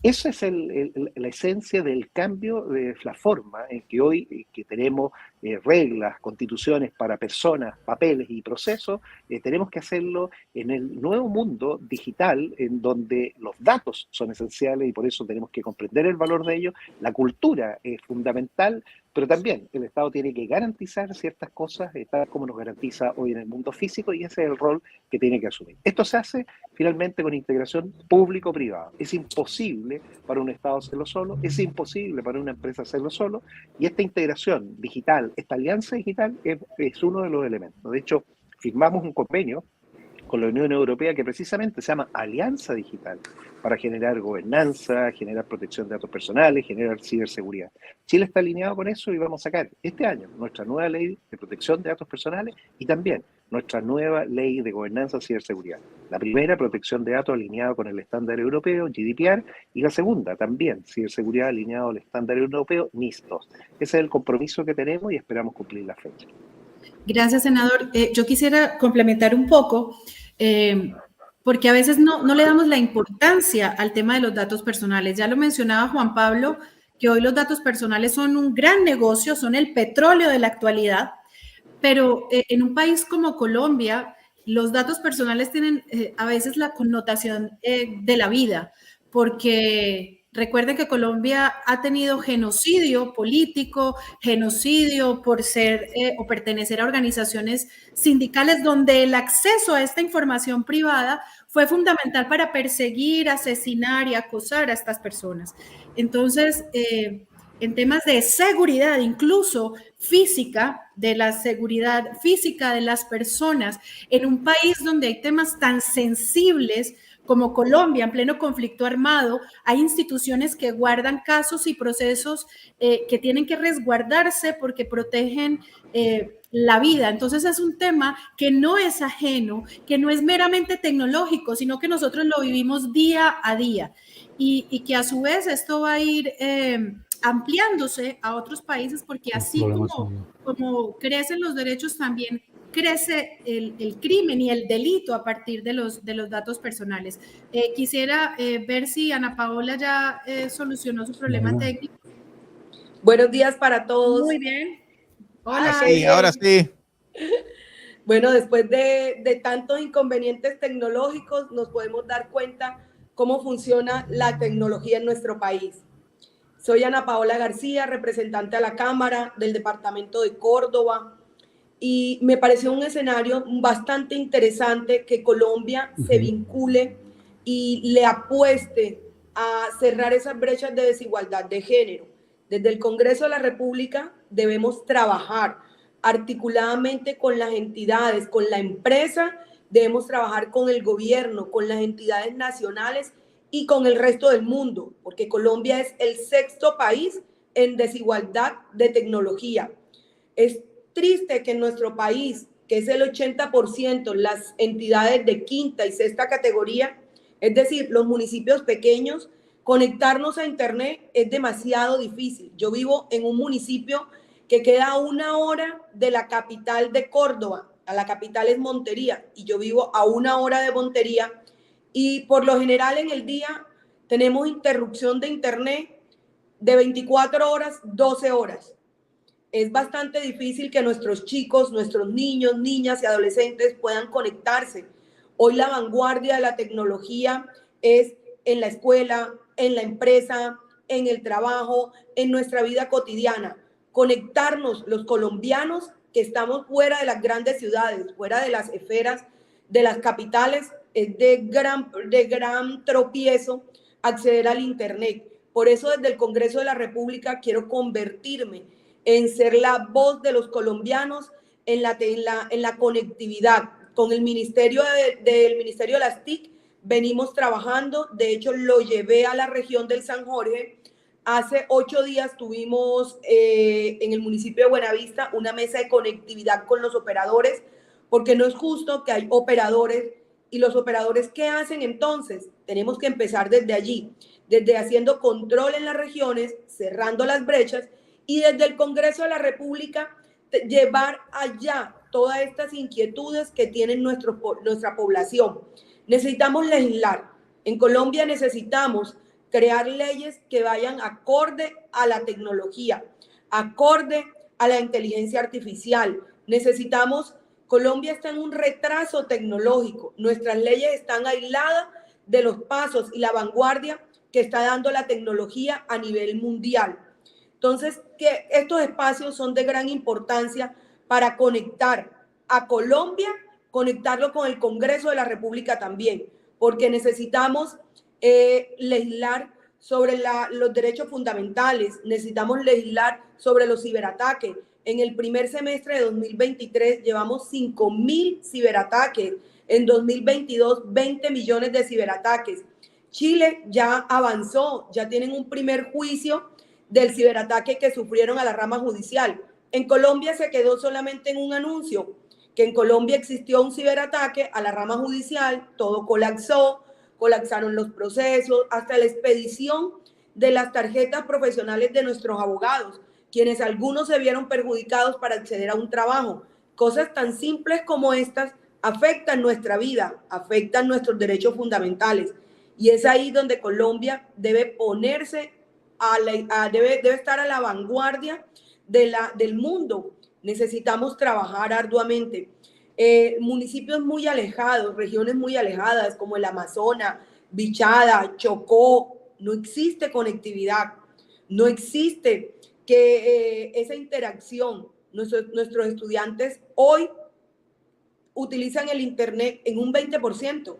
Esa es la esencia del cambio de la forma en que hoy que tenemos reglas, constituciones para personas, papeles y procesos, tenemos que hacerlo en el nuevo mundo digital, en donde los datos son esenciales y por eso tenemos que comprender el valor de ellos. La cultura es fundamental, pero también el Estado tiene que garantizar ciertas cosas, tal como nos garantiza hoy en el mundo físico, y ese es el rol que tiene que asumir. Esto se hace finalmente con integración público-privada. Es imposible para un Estado hacerlo solo, es imposible para una empresa hacerlo solo, y esta integración digital, esta alianza digital es uno de los elementos. De hecho, firmamos un convenio con la Unión Europea que precisamente se llama Alianza Digital para generar gobernanza, generar protección de datos personales, generar ciberseguridad. Chile está alineado con eso y vamos a sacar este año nuestra nueva ley de protección de datos personales y también nuestra nueva ley de gobernanza ciberseguridad. La primera, protección de datos alineado con el estándar europeo, GDPR, y la segunda, también, ciberseguridad alineado al estándar europeo, NIS2. Ese es el compromiso que tenemos y esperamos cumplir la fecha. Gracias, senador. Yo quisiera complementar un poco, porque a veces no le damos la importancia al tema de los datos personales. Ya lo mencionaba Juan Pablo, que hoy los datos personales son un gran negocio, son el petróleo de la actualidad, pero en un país como Colombia, los datos personales tienen a veces la connotación de la vida, porque recuerden que Colombia ha tenido genocidio político, genocidio por ser o pertenecer a organizaciones sindicales donde el acceso a esta información privada fue fundamental para perseguir, asesinar y acosar a estas personas. Entonces, en temas de seguridad, incluso física, de la seguridad física de las personas, en un país donde hay temas tan sensibles como Colombia, en pleno conflicto armado, hay instituciones que guardan casos y procesos que tienen que resguardarse porque protegen la vida. Entonces es un tema que no es ajeno, que no es meramente tecnológico, sino que nosotros lo vivimos día a día y que a su vez esto va a ir ampliándose a otros países porque así como crecen los derechos, también crece el crimen y el delito a partir de los datos personales. Quisiera ver si Ana Paola ya solucionó su problema técnico. Buenos días para todos. Muy bien. Hola. Sí, ahora sí. Bueno, después de tantos inconvenientes tecnológicos, nos podemos dar cuenta cómo funciona la tecnología en nuestro país. Soy Ana Paola García, representante a la Cámara del Departamento de Córdoba, y me pareció un escenario bastante interesante que Colombia se vincule y le apueste a cerrar esas brechas de desigualdad de género. Desde el Congreso de la República debemos trabajar articuladamente con las entidades, con la empresa, debemos trabajar con el gobierno, con las entidades nacionales y con el resto del mundo, porque Colombia es el 6º país en desigualdad de tecnología. Es triste que en nuestro país, que es el 80%, las entidades de 5ª y 6ª categoría, es decir, los municipios pequeños, conectarnos a internet es demasiado difícil. Yo vivo en un municipio que queda a 1 hora de la capital de Córdoba, a la capital es Montería, y yo vivo a 1 hora de Montería, y por lo general en el día tenemos interrupción de internet de 24 horas, 12 horas. Es bastante difícil que nuestros chicos, nuestros niños, niñas y adolescentes puedan conectarse. Hoy la vanguardia de la tecnología es en la escuela, en la empresa, en el trabajo, en nuestra vida cotidiana. Conectarnos los colombianos que estamos fuera de las grandes ciudades, fuera de las esferas de las capitales, es de gran tropiezo acceder al internet. Por eso desde el Congreso de la República quiero convertirme en ser la voz de los colombianos en la conectividad. Con el Ministerio de las TIC venimos trabajando, de hecho lo llevé a la región del San Jorge. Hace 8 días tuvimos en el municipio de Buenavista una mesa de conectividad con los operadores, porque no es justo que hay operadores y los operadores, ¿qué hacen entonces? Tenemos que empezar desde allí, desde haciendo control en las regiones, cerrando las brechas, y desde el Congreso de la República llevar allá todas estas inquietudes que tiene nuestra población. Necesitamos legislar. En Colombia necesitamos crear leyes que vayan acorde a la tecnología, acorde a la inteligencia artificial. Colombia está en un retraso tecnológico. Nuestras leyes están aisladas de los pasos y la vanguardia que está dando la tecnología a nivel mundial. Entonces, que estos espacios son de gran importancia para conectar a Colombia, conectarlo con el Congreso de la República también, porque necesitamos legislar sobre los derechos fundamentales, necesitamos legislar sobre los ciberataques. En el primer semestre de 2023 llevamos 5.000 ciberataques, en 2022 20 millones de ciberataques. Chile ya avanzó, ya tienen un primer juicio del ciberataque que sufrieron a la rama judicial. En Colombia se quedó solamente en un anuncio, que en Colombia existió un ciberataque a la rama judicial, todo colapsó, colapsaron los procesos, hasta la expedición de las tarjetas profesionales de nuestros abogados, quienes algunos se vieron perjudicados para acceder a un trabajo. Cosas tan simples como estas afectan nuestra vida, afectan nuestros derechos fundamentales. Y es ahí donde Colombia debe ponerse, debe estar a la vanguardia del mundo. Necesitamos trabajar arduamente. Municipios muy alejados, regiones muy alejadas como el Amazonas, Bichada, Chocó, no existe conectividad, no existe esa interacción. Nuestros estudiantes hoy utilizan el Internet en un 20%.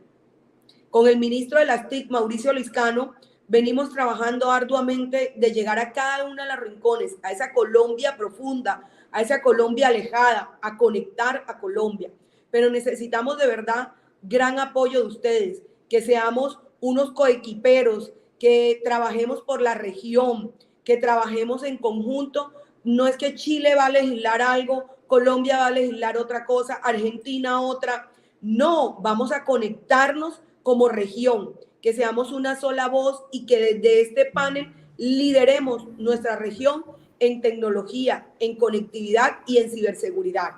Con el ministro de las TIC, Mauricio Liscano, venimos trabajando arduamente de llegar a cada uno de los rincones, a esa Colombia profunda, a esa Colombia alejada, a conectar a Colombia. Pero necesitamos de verdad gran apoyo de ustedes, que seamos unos coequiperos, que trabajemos por la región, que trabajemos en conjunto. No es que Chile va a legislar algo, Colombia va a legislar otra cosa, Argentina otra. No, vamos a conectarnos como región, que seamos una sola voz y que desde este panel lideremos nuestra región en tecnología, en conectividad y en ciberseguridad.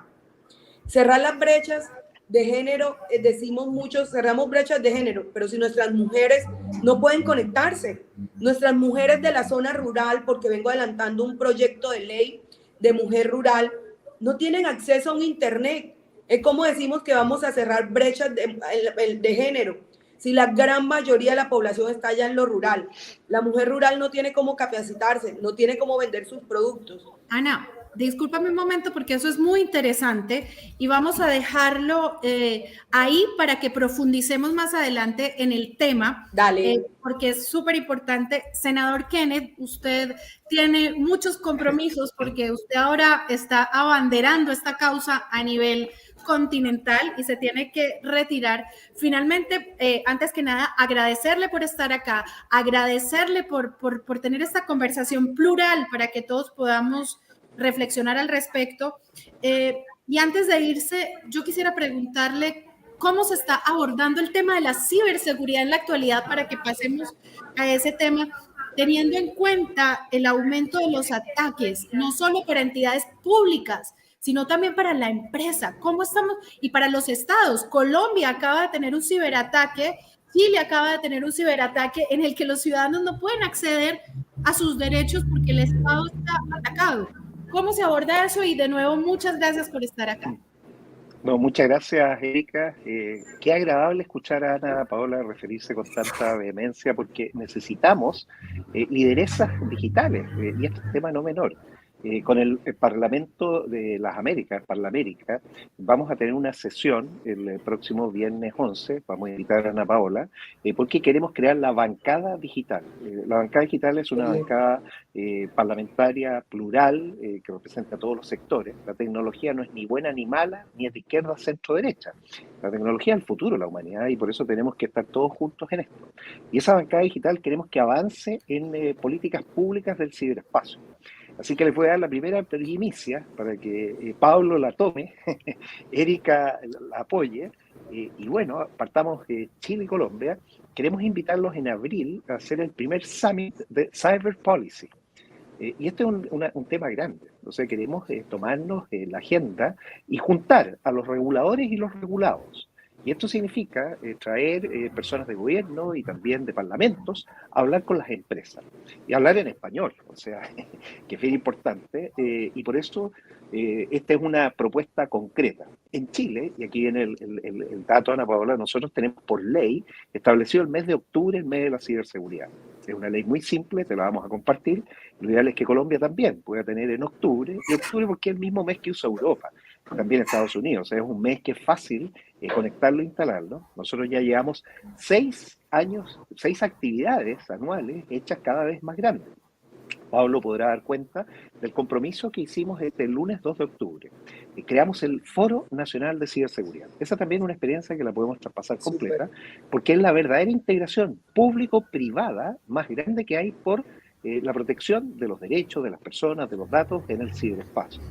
Cerrar las brechas de género, decimos muchos, cerramos brechas de género, pero si nuestras mujeres no pueden conectarse, nuestras mujeres de la zona rural, porque vengo adelantando un proyecto de ley de mujer rural, no tienen acceso a un internet. Es como decimos que vamos a cerrar brechas de género, si la gran mayoría de la población está ya en lo rural. La mujer rural no tiene cómo capacitarse, no tiene cómo vender sus productos. Ana, discúlpame un momento porque eso es muy interesante y vamos a dejarlo ahí para que profundicemos más adelante en el tema. Dale. Porque es súper importante. Senador Kenneth, usted tiene muchos compromisos porque usted ahora está abanderando esta causa a nivel continental y se tiene que retirar. Finalmente, antes que nada, agradecerle por estar acá, agradecerle por tener esta conversación plural para que todos podamos reflexionar al respecto. Y antes de irse, yo quisiera preguntarle cómo se está abordando el tema de la ciberseguridad en la actualidad para que pasemos a ese tema, teniendo en cuenta el aumento de los ataques, no solo para entidades públicas, sino también para la empresa. ¿Cómo estamos? Y para los estados. Colombia acaba de tener un ciberataque, Chile acaba de tener un ciberataque en el que los ciudadanos no pueden acceder a sus derechos porque el Estado está atacado. ¿Cómo se aborda eso? Y de nuevo, muchas gracias por estar acá. No, muchas gracias, Erika. Qué agradable escuchar a Ana Paola referirse con tanta vehemencia porque necesitamos lideresas digitales y este es un tema no menor. Con el Parlamento de las Américas, Parlamenamérica, vamos a tener una sesión el próximo viernes 11, vamos a invitar a Ana Paola, porque queremos crear la bancada digital. La bancada digital es una bancada parlamentaria plural que representa a todos los sectores. La tecnología no es ni buena ni mala, ni es de izquierda, centro, derecha. La tecnología es el futuro de la humanidad y por eso tenemos que estar todos juntos en esto. Y esa bancada digital queremos que avance en políticas públicas del ciberespacio. Así que les voy a dar la primera primicia para que Pablo la tome, Erika la apoye, y bueno, partamos de Chile y Colombia. Queremos invitarlos en abril a hacer el primer summit de Cyber Policy. Y este es un tema grande, o sea, queremos tomarnos la agenda y juntar a los reguladores y los regulados. Y esto significa traer personas de gobierno y también de parlamentos a hablar con las empresas y hablar en español, o sea, que es bien importante, y por eso esta es una propuesta concreta. En Chile, y aquí viene el dato, Ana Paola, nosotros tenemos por ley establecido el mes de octubre, el mes de la ciberseguridad. Es una ley muy simple, te la vamos a compartir. Lo ideal es que Colombia también pueda tener en octubre, y octubre porque es el mismo mes que usa Europa, también Estados Unidos. O sea, es un mes que es fácil conectarlo e instalarlo. Nosotros ya llevamos 6 años, 6 actividades anuales hechas cada vez más grandes. Pablo podrá dar cuenta del compromiso que hicimos este lunes 2 de octubre. Creamos el Foro Nacional de Ciberseguridad. Esa también es una experiencia que la podemos traspasar completa, porque es la verdadera integración público-privada más grande que hay por la protección de los derechos de las personas, de los datos en el ciberespacio.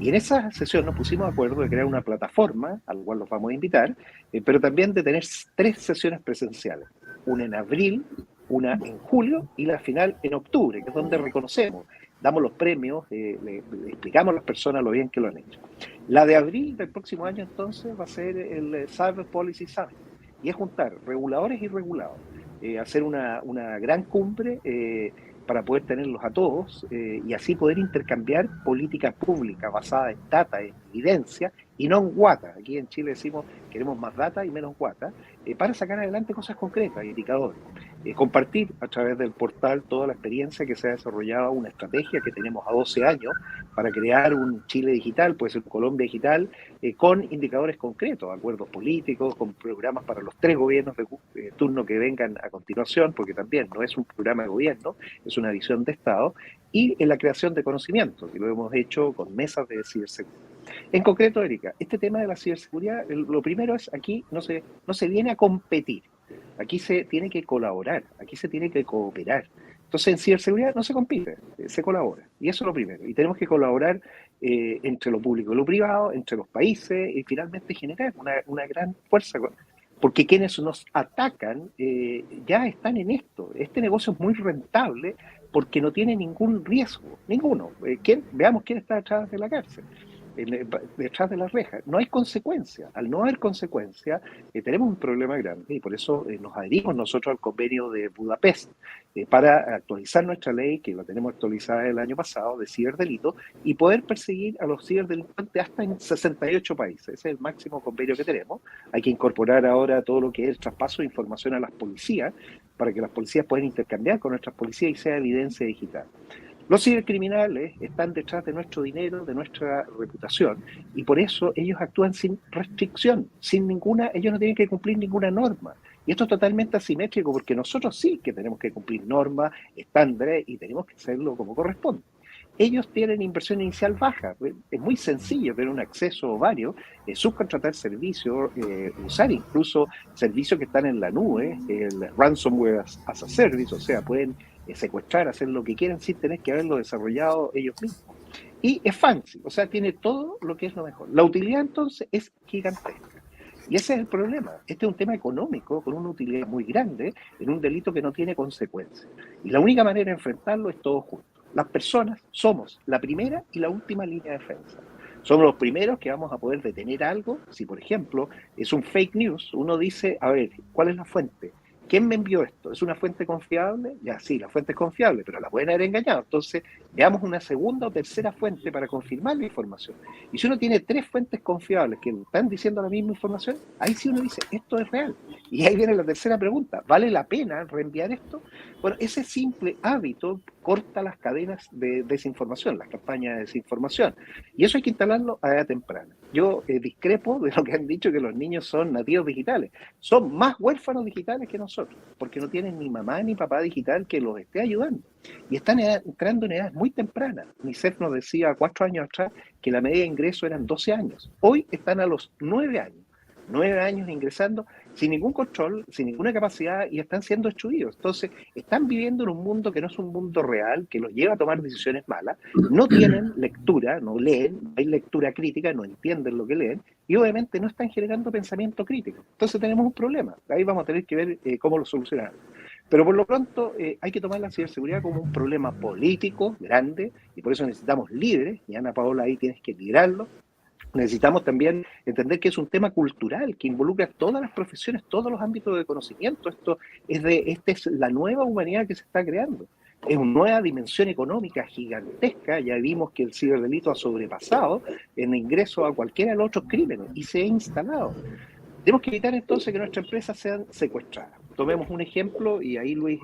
Y en esa sesión nos pusimos de acuerdo de crear una plataforma, a la cual los vamos a invitar, pero también de tener 3 sesiones presenciales. Una en abril, una en julio y la final en octubre, que es donde reconocemos, damos los premios, le explicamos a las personas lo bien que lo han hecho. La de abril del próximo año entonces va a ser el Cyber Policy Summit, y es juntar reguladores y regulados, hacer una gran cumbre para poder tenerlos a todos y así poder intercambiar política pública basada en data, en evidencia y no en guata. Aquí en Chile decimos queremos más data y menos guata, para sacar adelante cosas concretas, indicadores. Compartir a través del portal toda la experiencia que se ha desarrollado, una estrategia que tenemos a 12 años para crear un Chile digital, puede ser un Colombia digital, con indicadores concretos, acuerdos políticos, con programas para los 3 gobiernos de turno que vengan a continuación, porque también no es un programa de gobierno, es una visión de Estado, y en la creación de conocimientos, que lo hemos hecho con mesas de ciberseguridad. En concreto, Erika, este tema de la ciberseguridad, lo primero es aquí no se viene a competir, aquí se tiene que colaborar, aquí se tiene que cooperar. Entonces, en ciberseguridad no se compite, se colabora. Y eso es lo primero. Y tenemos que colaborar entre lo público y lo privado, entre los países, y finalmente generar una gran fuerza. Porque quienes nos atacan ya están en esto. Este negocio es muy rentable porque no tiene ningún riesgo, ninguno. Veamos quién está detrás de la cárcel, detrás de las rejas. No hay consecuencia. Al no haber consecuencia, tenemos un problema grande, y por eso nos adherimos nosotros al convenio de Budapest para actualizar nuestra ley, que la tenemos actualizada el año pasado, de ciberdelito, y poder perseguir a los ciberdelincuentes hasta en 68 países. Ese es el máximo convenio que tenemos. Hay que incorporar ahora todo lo que es el traspaso de información a las policías, para que las policías puedan intercambiar con nuestras policías y sea evidencia digital. Los cibercriminales están detrás de nuestro dinero, de nuestra reputación, y por eso ellos actúan sin restricción, ellos no tienen que cumplir ninguna norma. Y esto es totalmente asimétrico, porque nosotros sí que tenemos que cumplir normas, estándares, y tenemos que hacerlo como corresponde. Ellos tienen inversión inicial baja, es muy sencillo tener un acceso vario, subcontratar servicios, usar incluso servicios que están en la nube, el ransomware as a service, o sea, pueden secuestrar, hacer lo que quieran sin tener que haberlo desarrollado ellos mismos. Y es fancy, o sea, tiene todo lo que es lo mejor. La utilidad entonces es gigantesca. Y ese es el problema. Este es un tema económico con una utilidad muy grande en un delito que no tiene consecuencias. Y la única manera de enfrentarlo es todos juntos. Las personas somos la primera y la última línea de defensa. Somos los primeros que vamos a poder detener algo. Si, por ejemplo, es un fake news, uno dice, a ver, ¿cuál es la fuente? ¿Quién me envió esto? ¿Es una fuente confiable? Ya, sí, la fuente es confiable, pero la pueden haber engañado. Entonces, veamos una segunda o tercera fuente para confirmar la información. Y si uno tiene 3 fuentes confiables que están diciendo la misma información, ahí sí uno dice, esto es real. Y ahí viene la tercera pregunta, ¿vale la pena reenviar esto? Bueno, ese simple hábito corta las cadenas de desinformación, las campañas de desinformación. Y eso hay que instalarlo a edad temprana. Yo discrepo de lo que han dicho que los niños son nativos digitales. Son más huérfanos digitales que nosotros, porque no tienen ni mamá ni papá digital que los esté ayudando. Y están entrando en edades muy tempranas. UNICEF nos decía 4 años atrás que la media de ingreso eran 12 años. Hoy están a los 9 años. 9 años ingresando sin ningún control, sin ninguna capacidad, y están siendo destruidos. Entonces, están viviendo en un mundo que no es un mundo real, que los lleva a tomar decisiones malas, no tienen lectura, no leen, no hay lectura crítica, no entienden lo que leen, y obviamente no están generando pensamiento crítico. Entonces tenemos un problema. Ahí vamos a tener que ver cómo lo solucionamos. Pero por lo pronto hay que tomar la ciberseguridad como un problema político grande, y por eso necesitamos líderes, y Ana Paola ahí tienes que liderarlo, Necesitamos también entender que es un tema cultural que involucra todas las profesiones, todos los ámbitos de conocimiento. Esta es la nueva humanidad que se está creando. Es una nueva dimensión económica gigantesca. Ya vimos que el ciberdelito ha sobrepasado en ingreso a cualquiera de los otros crímenes y se ha instalado. Tenemos que evitar entonces que nuestras empresas sean secuestradas. Tomemos un ejemplo, y ahí Luis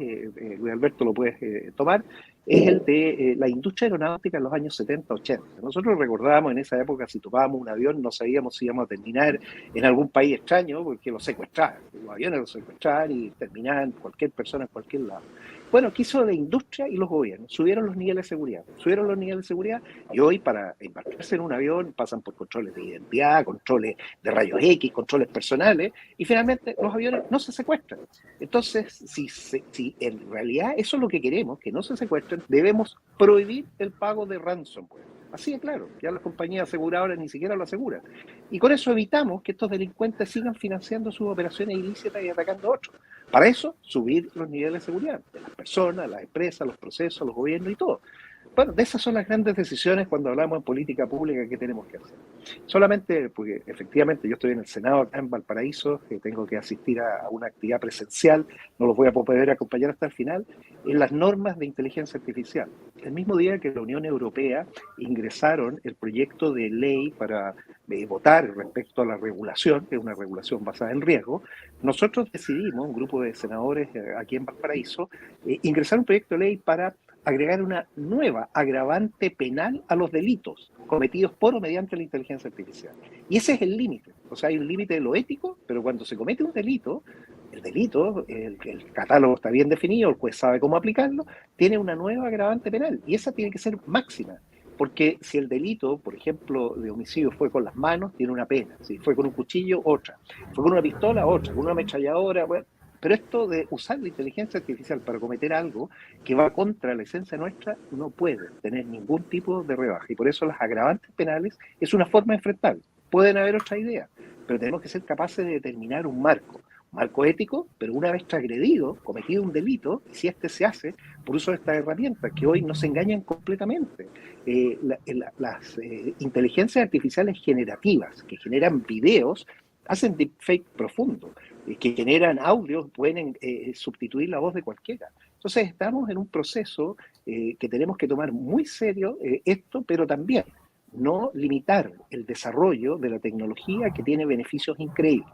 Alberto lo puedes tomar, es el de la industria aeronáutica en los años 70, 80. Nosotros recordábamos en esa época, si tomábamos un avión, no sabíamos si íbamos a terminar en algún país extraño, porque los secuestraban. Los aviones los secuestraban y terminaban cualquier persona en cualquier lado. Bueno, ¿qué hizo la industria y los gobiernos? Subieron los niveles de seguridad, y hoy para embarcarse en un avión pasan por controles de identidad, controles de rayos X, controles personales, y finalmente los aviones no se secuestran. Entonces, si en realidad eso es lo que queremos, que no se secuestren, debemos prohibir el pago de ransomware. Así de claro, ya las compañías aseguradoras ni siquiera lo aseguran. Y con eso evitamos que estos delincuentes sigan financiando sus operaciones ilícitas y atacando a otros. Para eso, subir los niveles de seguridad de las personas, las empresas, los procesos, los gobiernos y todo. Bueno, de esas son las grandes decisiones cuando hablamos en política pública que tenemos que hacer. Solamente porque efectivamente yo estoy en el Senado acá en Valparaíso, que tengo que asistir a una actividad presencial, no los voy a poder acompañar hasta el final, en las normas de inteligencia artificial. El mismo día que la Unión Europea ingresaron el proyecto de ley para votar respecto a la regulación, que es una regulación basada en riesgo, nosotros decidimos, un grupo de senadores aquí en Valparaíso, ingresar un proyecto de ley para agregar una nueva agravante penal a los delitos cometidos por o mediante la inteligencia artificial. Y ese es el límite. O sea, hay un límite de lo ético, pero cuando se comete un delito, el catálogo está bien definido, el juez sabe cómo aplicarlo, tiene una nueva agravante penal. Y esa tiene que ser máxima. Porque si el delito, por ejemplo, de homicidio fue con las manos, tiene una pena. Si fue con un cuchillo, otra. Fue con una pistola, otra. Con una ametralladora, bueno. Pero esto de usar la inteligencia artificial para cometer algo que va contra la esencia nuestra no puede tener ningún tipo de rebaja. Y por eso las agravantes penales es una forma de enfrentar. Pueden haber otras ideas, pero tenemos que ser capaces de determinar un marco ético, pero una vez transgredido, cometido un delito, y si este se hace por uso de estas herramientas, que hoy nos engañan completamente. Las inteligencias artificiales generativas, que generan videos, hacen deepfake profundo, que generan audios, pueden sustituir la voz de cualquiera. Entonces estamos en un proceso que tenemos que tomar muy serio esto, pero también no limitar el desarrollo de la tecnología que tiene beneficios increíbles.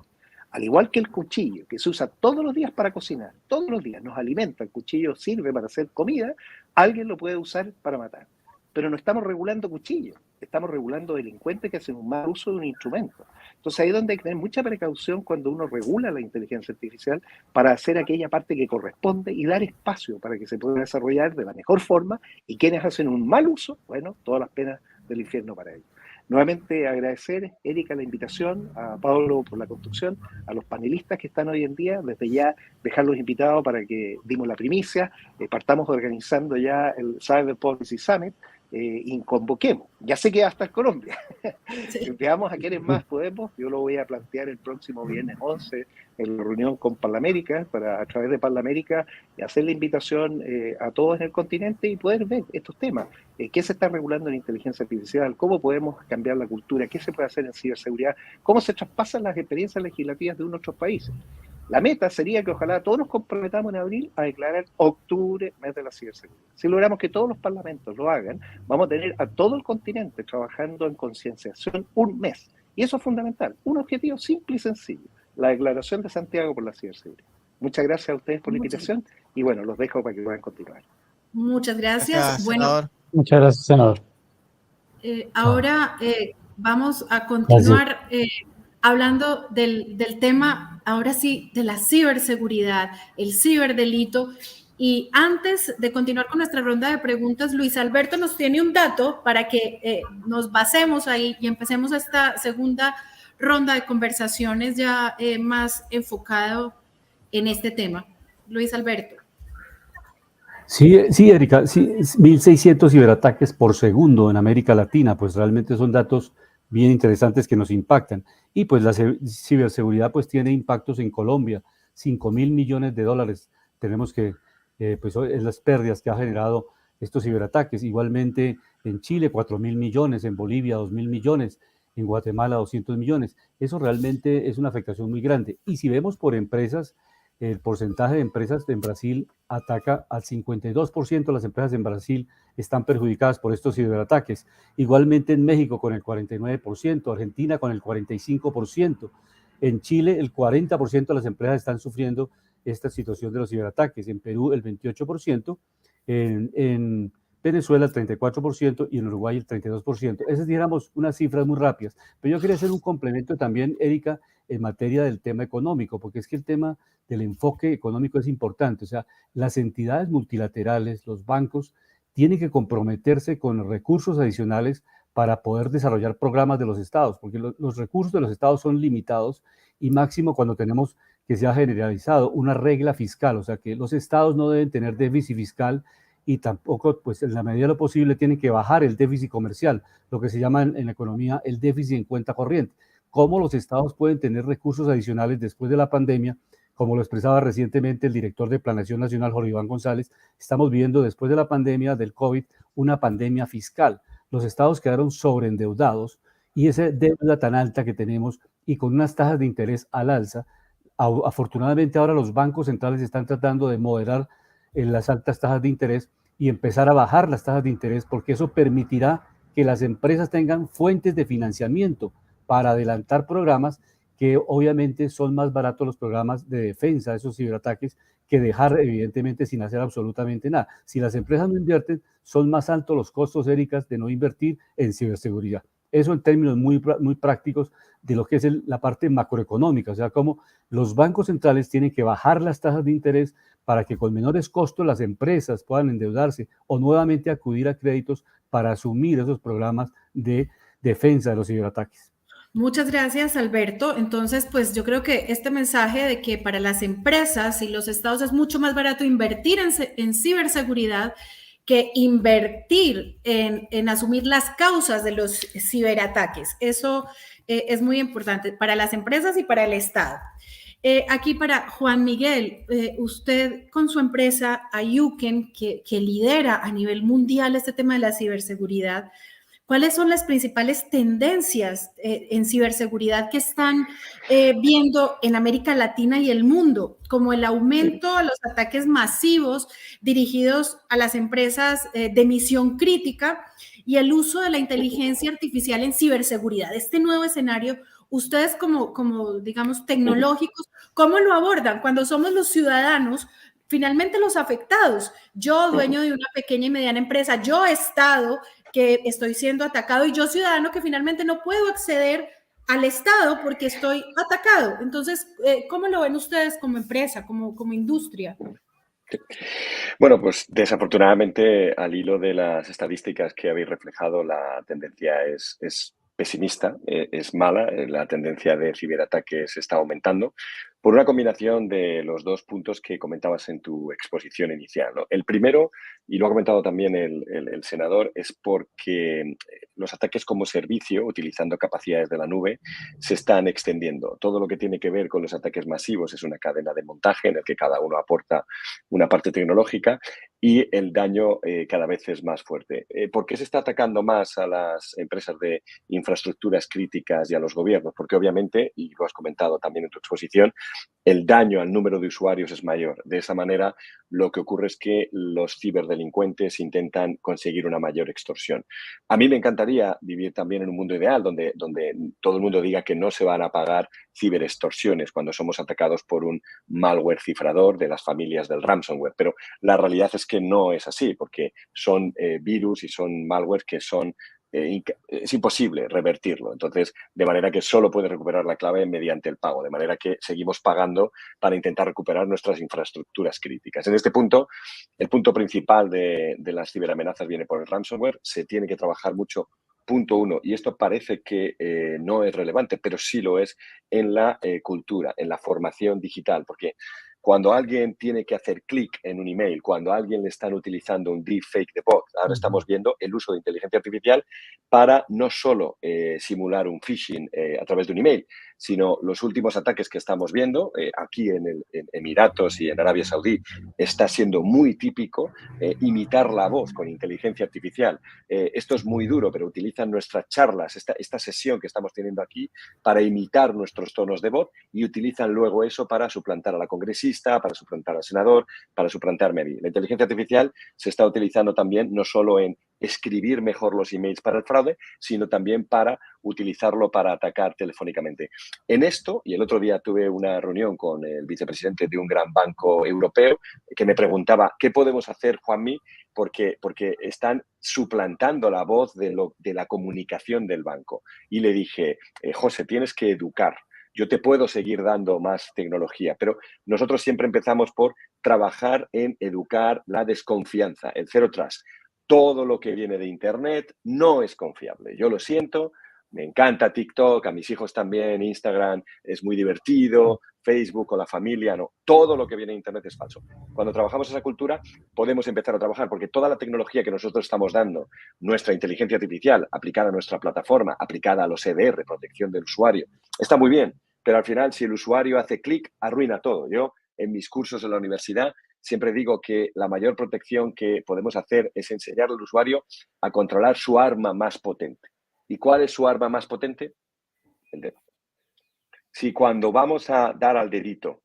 Al igual que el cuchillo, que se usa todos los días para cocinar, todos los días nos alimenta, el cuchillo sirve para hacer comida, alguien lo puede usar para matar. Pero no estamos regulando cuchillos, estamos regulando delincuentes que hacen un mal uso de un instrumento. Entonces ahí es donde hay que tener mucha precaución cuando uno regula la inteligencia artificial para hacer aquella parte que corresponde y dar espacio para que se pueda desarrollar de la mejor forma, y quienes hacen un mal uso, bueno, todas las penas del infierno para ellos. Nuevamente agradecer, Erika, la invitación, a Pablo por la construcción, a los panelistas que están hoy en día, desde ya dejarlos invitados para que dimos la primicia, partamos organizando ya el Cyber Policy Summit, y convoquemos. Ya sé que va a estar Colombia. Sí. Veamos a quiénes más podemos. Yo lo voy a plantear el próximo viernes 11 en la reunión con Parlamérica, para a través de Parlamérica hacer la invitación a todos en el continente y poder ver estos temas. ¿Qué se está regulando en inteligencia artificial? ¿Cómo podemos cambiar la cultura? ¿Qué se puede hacer en ciberseguridad? ¿Cómo se traspasan las experiencias legislativas de unos otros países? La meta sería que ojalá todos nos comprometamos en abril a declarar octubre mes de la ciberseguridad. Si logramos que todos los parlamentos lo hagan, vamos a tener a todo el continente trabajando en concienciación un mes. Y eso es fundamental. Un objetivo simple y sencillo. La declaración de Santiago por la ciberseguridad. Muchas gracias a ustedes por la invitación. Y bueno, los dejo para que puedan continuar. Muchas gracias. Bueno, senador. Muchas gracias, senador. Ahora vamos a continuar hablando del tema, ahora sí, de la ciberseguridad, el ciberdelito. Y antes de continuar con nuestra ronda de preguntas, Luis Alberto nos tiene un dato para que nos basemos ahí y empecemos esta segunda ronda de conversaciones ya más enfocado en este tema. Luis Alberto. Sí, Erika, sí, 1.600 ciberataques por segundo en América Latina, pues realmente son datos bien interesantes que nos impactan. Y pues la ciberseguridad pues tiene impactos en Colombia, 5.000 millones de dólares. Tenemos que, pues es las pérdidas que ha generado estos ciberataques. Igualmente en Chile, 4.000 millones, en Bolivia, 2.000 millones. en Guatemala 200 millones. Eso realmente es una afectación muy grande. Y si vemos por empresas, el porcentaje de empresas en Brasil ataca al 52% de las empresas en Brasil están perjudicadas por estos ciberataques. Igualmente en México con el 49%, Argentina con el 45%, en Chile el 40% de las empresas están sufriendo esta situación de los ciberataques, en Perú el 28%, en Venezuela el 34% y en Uruguay el 32%. Esas diéramos unas cifras muy rápidas, pero yo quería hacer un complemento también, Erika, en materia del tema económico, porque es que el tema del enfoque económico es importante. O sea, las entidades multilaterales, los bancos, tienen que comprometerse con recursos adicionales para poder desarrollar programas de los estados, porque los recursos de los estados son limitados y máximo cuando tenemos que se ha generalizado una regla fiscal, o sea que los estados no deben tener déficit fiscal y tampoco, pues en la medida de lo posible, tienen que bajar el déficit comercial, lo que se llama en la economía el déficit en cuenta corriente. ¿Cómo los estados pueden tener recursos adicionales después de la pandemia? Como lo expresaba recientemente el director de Planeación Nacional, Jorge Iván González, estamos viendo después de la pandemia del COVID una pandemia fiscal. Los estados quedaron sobreendeudados y esa deuda tan alta que tenemos y con unas tasas de interés al alza, afortunadamente ahora los bancos centrales están tratando de moderar las altas tasas de interés y empezar a bajar las tasas de interés, porque eso permitirá que las empresas tengan fuentes de financiamiento para adelantar programas que obviamente son más baratos los programas de defensa de esos ciberataques que dejar evidentemente sin hacer absolutamente nada. Si las empresas no invierten, son más altos los costos, Erika, de no invertir en ciberseguridad. Eso en términos muy prácticos de lo que es la parte macroeconómica, o sea, cómo los bancos centrales tienen que bajar las tasas de interés para que con menores costos las empresas puedan endeudarse o nuevamente acudir a créditos para asumir esos programas de defensa de los ciberataques. Muchas gracias, Alberto. Entonces, pues yo creo que este mensaje de que para las empresas y los estados es mucho más barato invertir en ciberseguridad que invertir en asumir las causas de los ciberataques. Eso es muy importante para las empresas y para el Estado. Aquí para Juan Miguel, usted con su empresa Ayuken, que lidera a nivel mundial este tema de la ciberseguridad, ¿cuáles son las principales tendencias en ciberseguridad que están viendo en América Latina y el mundo? Como el aumento de los ataques masivos dirigidos a las empresas de misión crítica y el uso de la inteligencia artificial en ciberseguridad. Este nuevo escenario, ustedes como digamos, tecnológicos, ¿cómo lo abordan cuando somos los ciudadanos? Finalmente los afectados. Yo, dueño de una pequeña y mediana empresa, yo Estado, que estoy siendo atacado y yo ciudadano que finalmente no puedo acceder al Estado porque estoy atacado. Entonces, ¿cómo lo ven ustedes como empresa, como industria? Bueno, pues desafortunadamente al hilo de las estadísticas que habéis reflejado, la tendencia es pesimista, es mala, la tendencia de ciberataques está aumentando por una combinación de los dos puntos que comentabas en tu exposición inicial, ¿no? El primero, y lo ha comentado también el senador, es porque los ataques como servicio, utilizando capacidades de la nube, se están extendiendo. Todo lo que tiene que ver con los ataques masivos es una cadena de montaje en el que cada uno aporta una parte tecnológica y el daño cada vez es más fuerte. ¿Por qué se está atacando más a las empresas de infraestructuras críticas y a los gobiernos? Porque obviamente, y lo has comentado también en tu exposición, el daño al número de usuarios es mayor. De esa manera, lo que ocurre es que los ciberdelincuentes intentan conseguir una mayor extorsión. A mí me encantaría vivir también en un mundo ideal donde todo el mundo diga que no se van a pagar ciberextorsiones cuando somos atacados por un malware cifrador de las familias del ransomware. Pero la realidad es que no es así, porque son virus y son malware que son es imposible revertirlo. Entonces, de manera que solo puede recuperar la clave mediante el pago, de manera que seguimos pagando para intentar recuperar nuestras infraestructuras críticas. En este punto, el punto principal de las ciberamenazas viene por el ransomware. Se tiene que trabajar mucho. Punto uno, y esto parece que no es relevante, pero sí lo es en la cultura, en la formación digital, porque cuando alguien tiene que hacer clic en un email, cuando a alguien le están utilizando un deepfake de bot, ahora estamos viendo el uso de inteligencia artificial para no solo simular un phishing a través de un email, sino los últimos ataques que estamos viendo aquí en Emiratos y en Arabia Saudí. Está siendo muy típico imitar la voz con inteligencia artificial. Esto es muy duro, pero utilizan nuestras charlas, esta sesión que estamos teniendo aquí, para imitar nuestros tonos de voz, y utilizan luego eso para suplantar a la congresista, para suplantar al senador, para suplantarme a mí. La inteligencia artificial se está utilizando también no solo en escribir mejor los emails para el fraude, sino también para utilizarlo para atacar telefónicamente. En esto, y el otro día tuve una reunión con el vicepresidente de un gran banco europeo que me preguntaba, ¿qué podemos hacer, Juanmi? Porque están suplantando la voz de la comunicación del banco. Y le dije, José, tienes que educar. Yo te puedo seguir dando más tecnología, pero nosotros siempre empezamos por trabajar en educar la desconfianza, el zero trust. Todo lo que viene de Internet no es confiable. Yo lo siento, me encanta TikTok, a mis hijos también, Instagram es muy divertido, Facebook con la familia, no. Todo lo que viene de Internet es falso. Cuando trabajamos esa cultura, podemos empezar a trabajar, porque toda la tecnología que nosotros estamos dando, nuestra inteligencia artificial aplicada a nuestra plataforma, aplicada a los EDR, protección del usuario, está muy bien, pero al final, si el usuario hace clic, arruina todo. Yo, en mis cursos en la universidad, siempre digo que la mayor protección que podemos hacer es enseñar al usuario a controlar su arma más potente. ¿Y cuál es su arma más potente? El dedo. Si cuando vamos a dar al dedito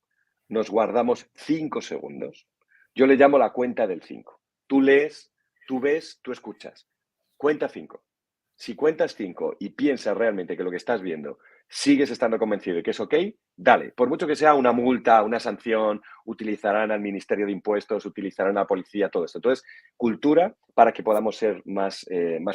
nos guardamos 5 segundos, yo le llamo la cuenta del 5. Tú lees, tú ves, tú escuchas. Cuenta 5. Si cuentas 5 y piensas realmente que lo que estás viendo sigues estando convencido de que es ok, dale. Por mucho que sea una multa, una sanción, utilizarán al Ministerio de Impuestos, utilizarán a la policía, todo esto. Entonces, cultura para que podamos ser más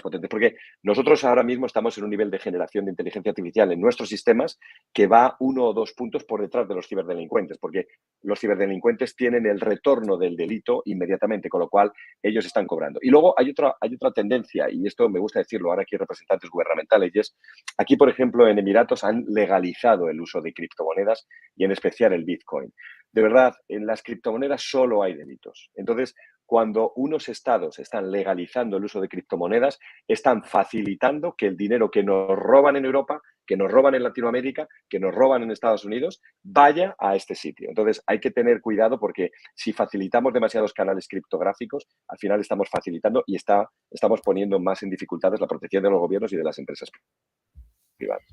potentes. Porque nosotros ahora mismo estamos en un nivel de generación de inteligencia artificial en nuestros sistemas que va 1 o 2 puntos por detrás de los ciberdelincuentes, porque los ciberdelincuentes tienen el retorno del delito inmediatamente, con lo cual ellos están cobrando. Y luego hay otra tendencia, y esto me gusta decirlo ahora aquí representantes gubernamentales, y es, aquí, por ejemplo, en Emiratos han legalizado el uso de criptomonedas y en especial el Bitcoin. De verdad, en las criptomonedas solo hay delitos. Entonces, cuando unos estados están legalizando el uso de criptomonedas, están facilitando que el dinero que nos roban en Europa, que nos roban en Latinoamérica, que nos roban en Estados Unidos, vaya a este sitio. Entonces, hay que tener cuidado, porque si facilitamos demasiados canales criptográficos, al final estamos facilitando y estamos poniendo más en dificultades la protección de los gobiernos y de las empresas privadas.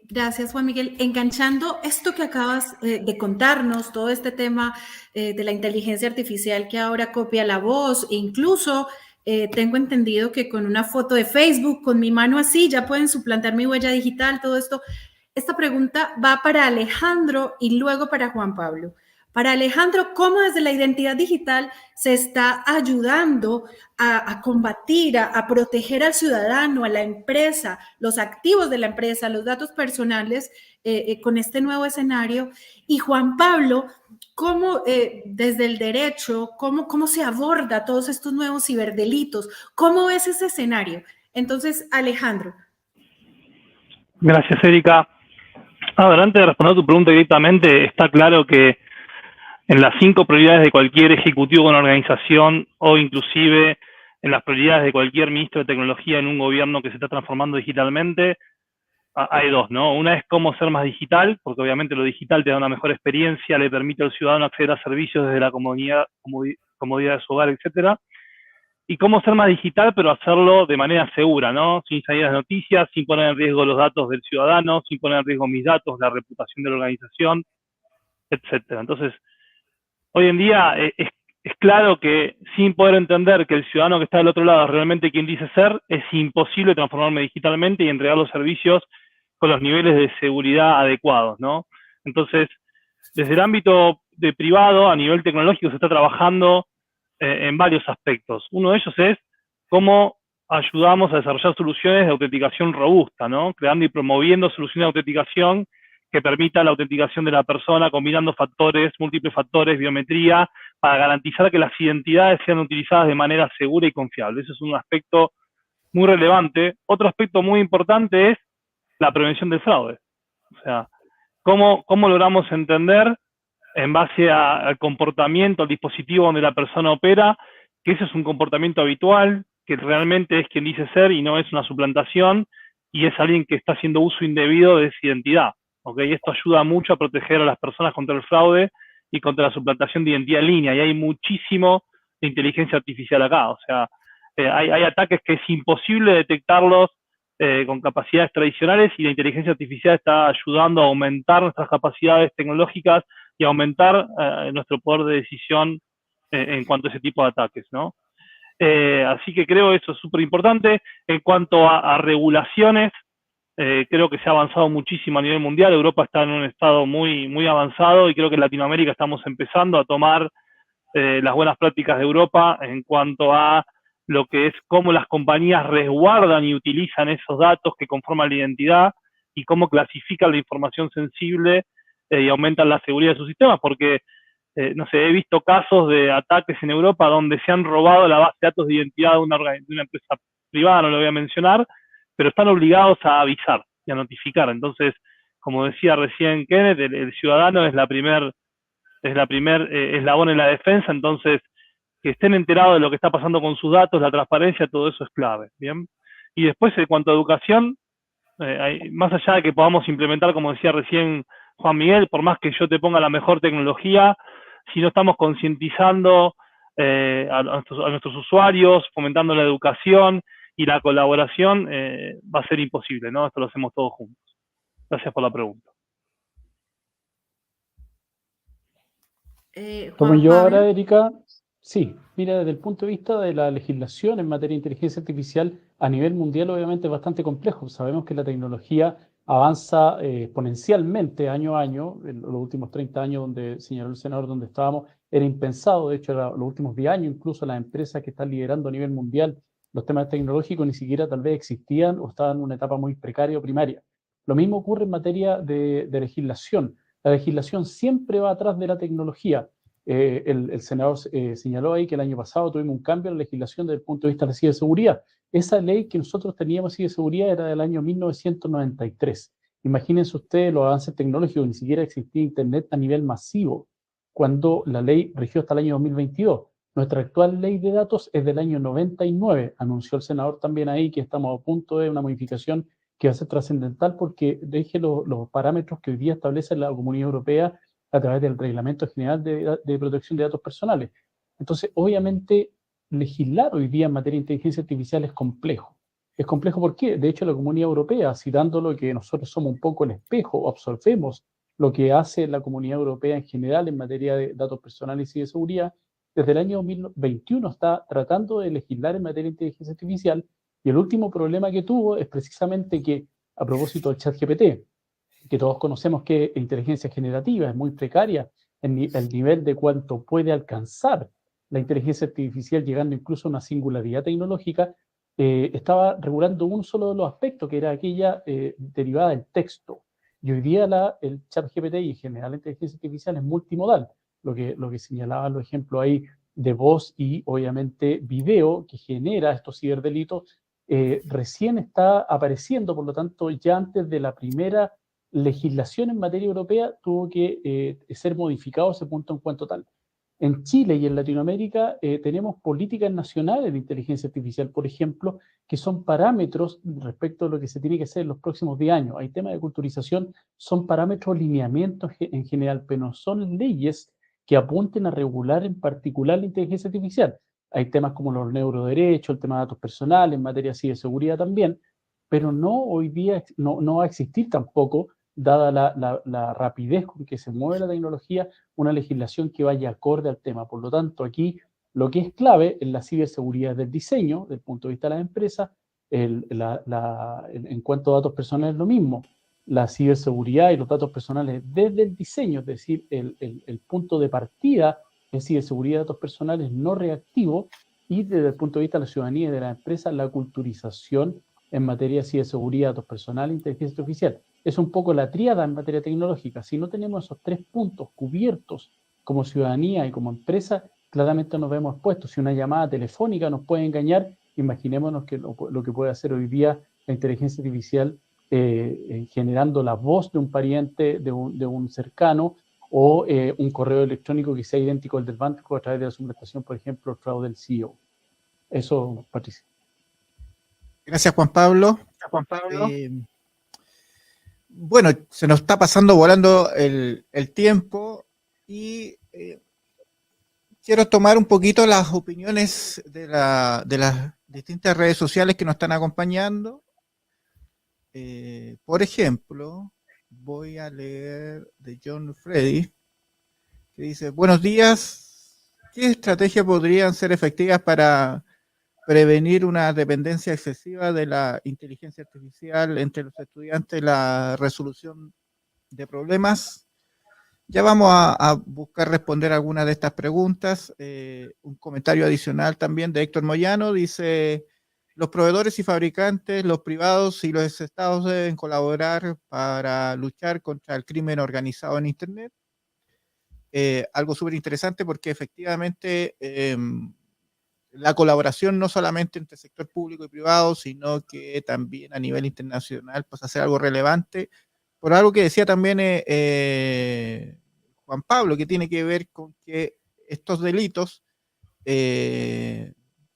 Gracias, Juan Miguel. Enganchando esto que acabas de contarnos, todo este tema de la inteligencia artificial que ahora copia la voz, e incluso tengo entendido que con una foto de Facebook, con mi mano así, ya pueden suplantar mi huella digital, todo esto. Esta pregunta va para Alejandro y luego para Juan Pablo. Para Alejandro, ¿cómo desde la identidad digital se está ayudando a combatir, a proteger al ciudadano, a la empresa, los activos de la empresa, los datos personales con este nuevo escenario? Y Juan Pablo, ¿cómo desde el derecho, cómo se aborda todos estos nuevos ciberdelitos? ¿Cómo es ese escenario? Entonces, Alejandro. Gracias, Erika. A ver, antes de responder tu pregunta directamente, está claro que en las 5 prioridades de cualquier ejecutivo de una organización, o inclusive en las prioridades de cualquier ministro de tecnología en un gobierno que se está transformando digitalmente, hay 2, ¿no? Una es cómo ser más digital, porque obviamente lo digital te da una mejor experiencia, le permite al ciudadano acceder a servicios desde la comodidad de su hogar, etcétera. Y cómo ser más digital, pero hacerlo de manera segura, ¿no? Sin salir a las noticias, sin poner en riesgo los datos del ciudadano, sin poner en riesgo mis datos, la reputación de la organización, etcétera. Entonces, hoy en día es claro que sin poder entender que el ciudadano que está del otro lado es realmente quien dice ser, es imposible transformarme digitalmente y entregar los servicios con los niveles de seguridad adecuados, ¿no? Entonces, desde el ámbito de privado, a nivel tecnológico, se está trabajando en varios aspectos. Uno de ellos es cómo ayudamos a desarrollar soluciones de autenticación robusta, ¿no? Creando y promoviendo soluciones de autenticación que permita la autenticación de la persona, combinando factores, múltiples factores, biometría, para garantizar que las identidades sean utilizadas de manera segura y confiable. Ese es un aspecto muy relevante. Otro aspecto muy importante es la prevención del fraude. O sea, cómo logramos entender, en base al comportamiento, al dispositivo donde la persona opera, que ese es un comportamiento habitual, que realmente es quien dice ser y no es una suplantación, y es alguien que está haciendo uso indebido de esa identidad. ¿ok? Y esto ayuda mucho a proteger a las personas contra el fraude y contra la suplantación de identidad en línea, y hay muchísimo de inteligencia artificial acá, o sea, hay ataques que es imposible detectarlos con capacidades tradicionales, y la inteligencia artificial está ayudando a aumentar nuestras capacidades tecnológicas y a aumentar nuestro poder de decisión en cuanto a ese tipo de ataques, ¿no? Así que creo eso es súper importante. En cuanto a regulaciones, creo que se ha avanzado muchísimo a nivel mundial. Europa está en un estado muy, muy avanzado, y creo que en Latinoamérica estamos empezando a tomar las buenas prácticas de Europa en cuanto a lo que es cómo las compañías resguardan y utilizan esos datos que conforman la identidad, y cómo clasifican la información sensible y aumentan la seguridad de sus sistemas, porque no sé, he visto casos de ataques en Europa donde se han robado la base de datos de identidad de una empresa privada, no lo voy a mencionar, pero están obligados a avisar y a notificar. Entonces, como decía recién Kenneth, el ciudadano es la primer eslabón en la defensa. Entonces, que estén enterados de lo que está pasando con sus datos, la transparencia, todo eso es clave, ¿bien? Y después, en cuanto a educación, más allá de que podamos implementar, como decía recién Juan Miguel, por más que yo te ponga la mejor tecnología, si no estamos concientizando a nuestros usuarios, fomentando la educación y la colaboración, va a ser imposible, ¿no? Esto lo hacemos todos juntos. Gracias por la pregunta. Como yo ahora, Erika, sí, mira, desde el punto de vista de la legislación en materia de inteligencia artificial a nivel mundial, obviamente es bastante complejo. Sabemos que la tecnología avanza exponencialmente año a año. En los últimos 30 años, donde señaló el senador, donde estábamos, era impensado. De hecho, los últimos 10 años, incluso las empresas que están liderando a nivel mundial los temas tecnológicos ni siquiera tal vez existían o estaban en una etapa muy precaria o primaria. Lo mismo ocurre en materia de legislación. La legislación siempre va atrás de la tecnología. El senador señaló ahí que el año pasado tuvimos un cambio en la legislación desde el punto de vista de la ciberseguridad. Esa ley que nosotros teníamos de ciberseguridad era del año 1993. Imagínense ustedes los avances tecnológicos, ni siquiera existía Internet a nivel masivo cuando la ley rigió hasta el año 2022. Nuestra actual ley de datos es del año 99. Anunció el senador también ahí que estamos a punto de una modificación que va a ser trascendental porque deje los parámetros que hoy día establece la Comunidad Europea a través del Reglamento General de Protección de Datos Personales. Entonces, obviamente, legislar hoy día en materia de inteligencia artificial es complejo. Es complejo ¿por qué? De hecho, la Comunidad Europea, citando lo que nosotros somos un poco el espejo, absorbemos lo que hace la Comunidad Europea en general en materia de datos personales y de seguridad, desde el año 2021 está tratando de legislar en materia de inteligencia artificial, y el último problema que tuvo es precisamente que, a propósito del ChatGPT, que todos conocemos que inteligencia generativa es muy precaria en el nivel de cuánto puede alcanzar la inteligencia artificial, llegando incluso a una singularidad tecnológica, estaba regulando un solo de los aspectos, que era aquella derivada del texto. Y hoy día el ChatGPT y en general la inteligencia artificial es multimodal, lo que señalaban los ejemplos ahí de voz y obviamente video que genera estos ciberdelitos, recién está apareciendo. Por lo tanto, ya antes de la primera legislación en materia europea tuvo que ser modificado ese punto en cuanto tal. En Chile y en Latinoamérica tenemos políticas nacionales de inteligencia artificial, por ejemplo, que son parámetros respecto a lo que se tiene que hacer en los próximos 10 años. Hay temas de culturización, son parámetros, lineamientos en general, pero no son leyes que apunten a regular en particular la inteligencia artificial. Hay temas como los neuroderechos, el tema de datos personales, en materia así de seguridad también, pero no hoy día no va a existir tampoco, dada la rapidez con que se mueve la tecnología, una legislación que vaya acorde al tema. Por lo tanto, aquí lo que es clave es la ciberseguridad del diseño, desde el punto de vista de las empresas. En cuanto a datos personales, lo mismo. La ciberseguridad y los datos personales desde el diseño, es decir, el punto de partida es ciberseguridad de datos personales no reactivo, y desde el punto de vista de la ciudadanía y de las empresas, la culturización en materia de ciberseguridad, datos personales e inteligencia artificial. Es un poco la tríada en materia tecnológica. Si no tenemos esos 3 puntos cubiertos como ciudadanía y como empresa, claramente nos vemos expuestos. Si una llamada telefónica nos puede engañar, imaginémonos que lo que puede hacer hoy día la inteligencia artificial generando la voz de un pariente, de un cercano, o un correo electrónico que sea idéntico al del banco a través de la suplantación, por ejemplo, el fraude del CEO. Eso, Patricia. Gracias, Juan Pablo. bueno, se nos está pasando volando el tiempo y quiero tomar un poquito las opiniones de las distintas redes sociales que nos están acompañando. Por ejemplo, voy a leer de John Freddy, que dice: buenos días, ¿qué estrategias podrían ser efectivas para prevenir una dependencia excesiva de la inteligencia artificial entre los estudiantes, la resolución de problemas? Ya vamos a buscar responder algunas de estas preguntas. Un comentario adicional también de Héctor Moyano dice: los proveedores y fabricantes, los privados y los estados deben colaborar para luchar contra el crimen organizado en Internet. Algo súper interesante porque efectivamente la colaboración no solamente entre el sector público y privado, sino que también a nivel internacional pasa a ser algo relevante, por algo que decía también Juan Pablo, que tiene que ver con que estos delitos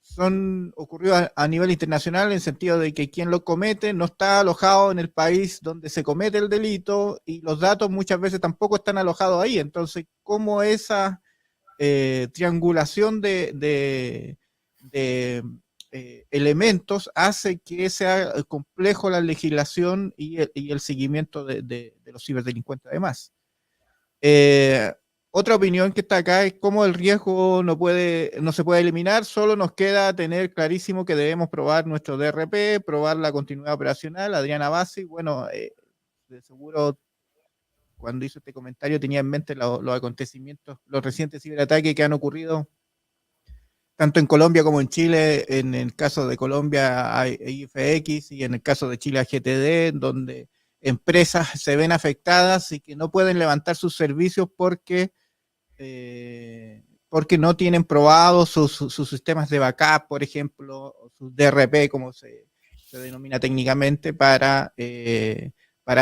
son ocurridos a nivel internacional, en el sentido de que quien lo comete no está alojado en el país donde se comete el delito y los datos muchas veces tampoco están alojados ahí. Entonces, ¿cómo esa triangulación de elementos hace que sea complejo la legislación y el seguimiento de los ciberdelincuentes además? Otra opinión que está acá es cómo el riesgo no se puede eliminar, solo nos queda tener clarísimo que debemos probar nuestro DRP, probar la continuidad operacional. Adriana Bassi, bueno, de seguro cuando hizo este comentario tenía en mente los acontecimientos, los recientes ciberataques que han ocurrido tanto en Colombia como en Chile. En el caso de Colombia hay IFX y en el caso de Chile a GTD, donde empresas se ven afectadas y que no pueden levantar sus servicios porque no tienen probados sus sistemas de backup, por ejemplo, sus DRP, como se denomina técnicamente, para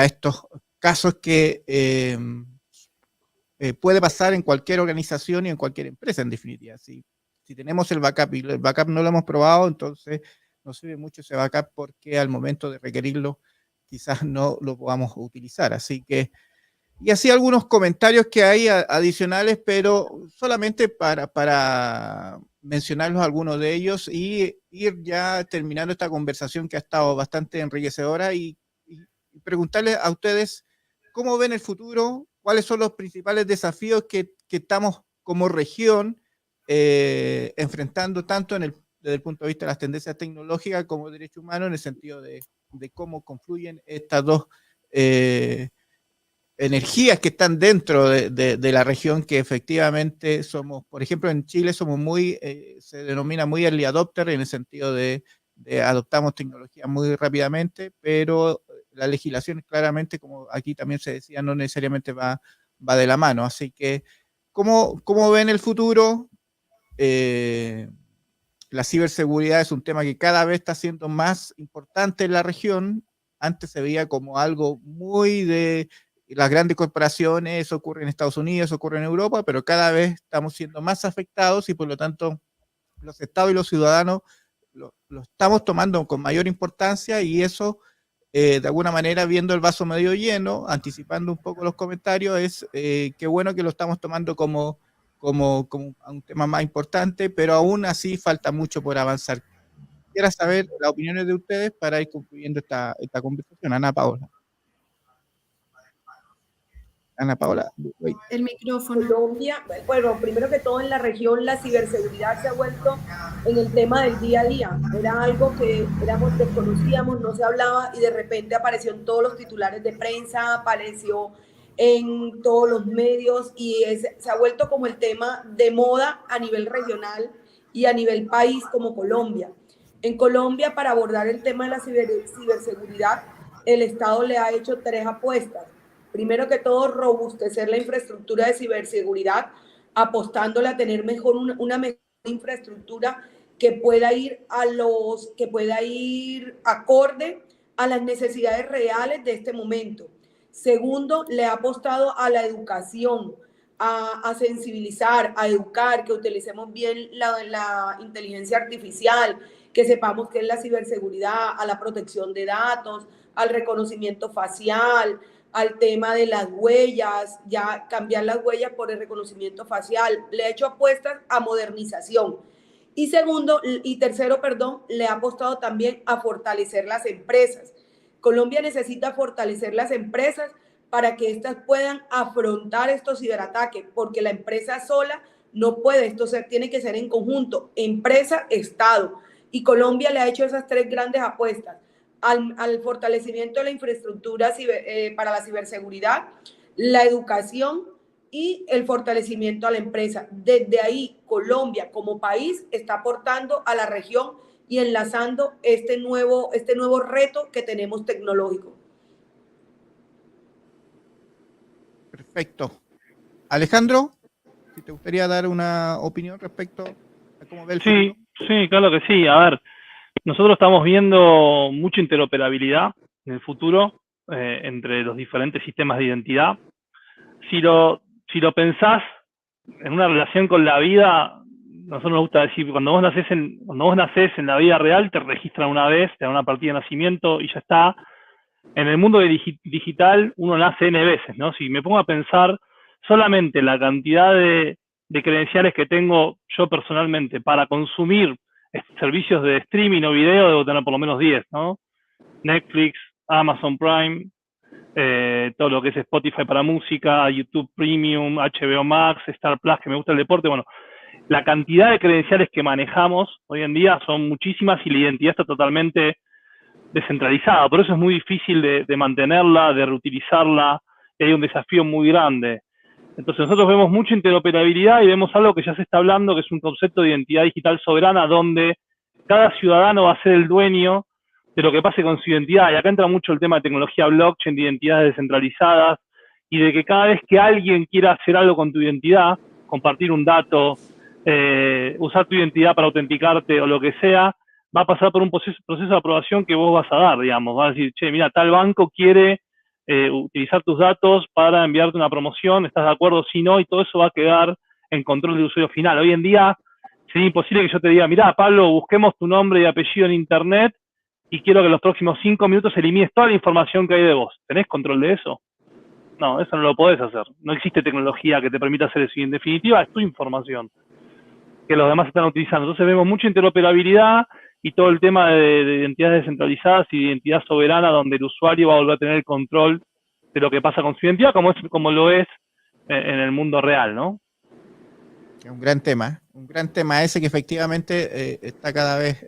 estos casos que puede pasar en cualquier organización y en cualquier empresa, en definitiva. Si tenemos el backup y el backup no lo hemos probado, entonces no sirve mucho ese backup porque al momento de requerirlo quizás no lo podamos utilizar. Así que, y así algunos comentarios que hay adicionales, pero solamente para mencionarlos algunos de ellos y ir ya terminando esta conversación que ha estado bastante enriquecedora y preguntarles a ustedes cómo ven el futuro, cuáles son los principales desafíos que estamos como región enfrentando tanto desde el punto de vista de las tendencias tecnológicas como derechos humanos, en el sentido de cómo confluyen estas dos energías que están dentro de la región, que efectivamente somos, por ejemplo, en Chile somos se denomina muy early adopter, en el sentido de adoptamos tecnología muy rápidamente, pero la legislación claramente, como aquí también se decía, no necesariamente va de la mano. Así que, ¿cómo ven el futuro? La ciberseguridad es un tema que cada vez está siendo más importante en la región. Antes se veía como algo muy de las grandes corporaciones, eso ocurre en Estados Unidos, eso ocurre en Europa, pero cada vez estamos siendo más afectados y por lo tanto los estados y los ciudadanos lo estamos tomando con mayor importancia, y eso de alguna manera, viendo el vaso medio lleno, anticipando un poco los comentarios, es qué bueno que lo estamos tomando como un tema más importante, pero aún así falta mucho por avanzar. Quisiera saber las opiniones de ustedes para ir concluyendo esta conversación. Ana Paola. El micrófono. Colombia, bueno, primero que todo en la región la ciberseguridad se ha vuelto en el tema del día a día. Era algo que desconocíamos, no se hablaba, y de repente apareció en todos los titulares de prensa, apareció en todos los medios y se ha vuelto como el tema de moda a nivel regional y a nivel país como Colombia. En Colombia, para abordar el tema de la ciberseguridad, el Estado le ha hecho 3 apuestas. Primero que todo, robustecer la infraestructura de ciberseguridad, apostándole a tener una mejor infraestructura que pueda ir acorde a las necesidades reales de este momento. Segundo, le ha apostado a la educación, a sensibilizar, a educar, que utilicemos bien la inteligencia artificial, que sepamos qué es la ciberseguridad, a la protección de datos, al reconocimiento facial, al tema de las huellas, ya cambiar las huellas por el reconocimiento facial. Le ha hecho apuestas a modernización. Y tercero, le ha apostado también a fortalecer las empresas. Colombia necesita fortalecer las empresas para que éstas puedan afrontar estos ciberataques, porque la empresa sola no puede, tiene que ser en conjunto, empresa, Estado. Y Colombia le ha hecho esas tres grandes apuestas, al fortalecimiento de la infraestructura para la ciberseguridad, la educación y el fortalecimiento a la empresa. Desde ahí, Colombia como país está aportando a la región y enlazando este nuevo reto que tenemos tecnológico. Perfecto. Alejandro, si te gustaría dar una opinión respecto a cómo ve el futuro. Sí, claro que sí. A ver, nosotros estamos viendo mucha interoperabilidad en el futuro entre los diferentes sistemas de identidad. Si lo pensás en una relación con la vida, nosotros nos gusta decir, cuando vos nacés en la vida real, te registran una vez, te dan una partida de nacimiento y ya está. En el mundo digital uno nace N veces, ¿no? Si me pongo a pensar solamente la cantidad de credenciales que tengo yo personalmente para consumir servicios de streaming o video, debo tener por lo menos 10, ¿no? Netflix, Amazon Prime, todo lo que es Spotify para música, YouTube Premium, HBO Max, Star Plus, que me gusta el deporte. Bueno, la cantidad de credenciales que manejamos hoy en día son muchísimas y la identidad está totalmente descentralizada. Por eso es muy difícil de mantenerla, de reutilizarla, y hay un desafío muy grande. Entonces nosotros vemos mucha interoperabilidad y vemos algo que ya se está hablando, que es un concepto de identidad digital soberana, donde cada ciudadano va a ser el dueño de lo que pase con su identidad. Y acá entra mucho el tema de tecnología blockchain, de identidades descentralizadas, y de que cada vez que alguien quiera hacer algo con tu identidad, compartir un dato, usar tu identidad para autenticarte o lo que sea, va a pasar por un proceso de aprobación que vos vas a dar, digamos. Va a decir, che, mira, tal banco quiere utilizar tus datos para enviarte una promoción, ¿estás de acuerdo? Si no, y todo eso va a quedar en control del usuario final. Hoy en día sería imposible que yo te diga, mira, Pablo, busquemos tu nombre y apellido en internet y quiero que en los próximos 5 minutos elimines toda la información que hay de vos. ¿Tenés control de eso? No, eso no lo podés hacer. No existe tecnología que te permita hacer eso. Y en definitiva es tu información que los demás están utilizando. Entonces vemos mucha interoperabilidad y todo el tema de identidades descentralizadas y de identidad soberana, donde el usuario va a volver a tener el control de lo que pasa con su identidad, como lo es en el mundo real, ¿no? Un gran tema ese que efectivamente está cada vez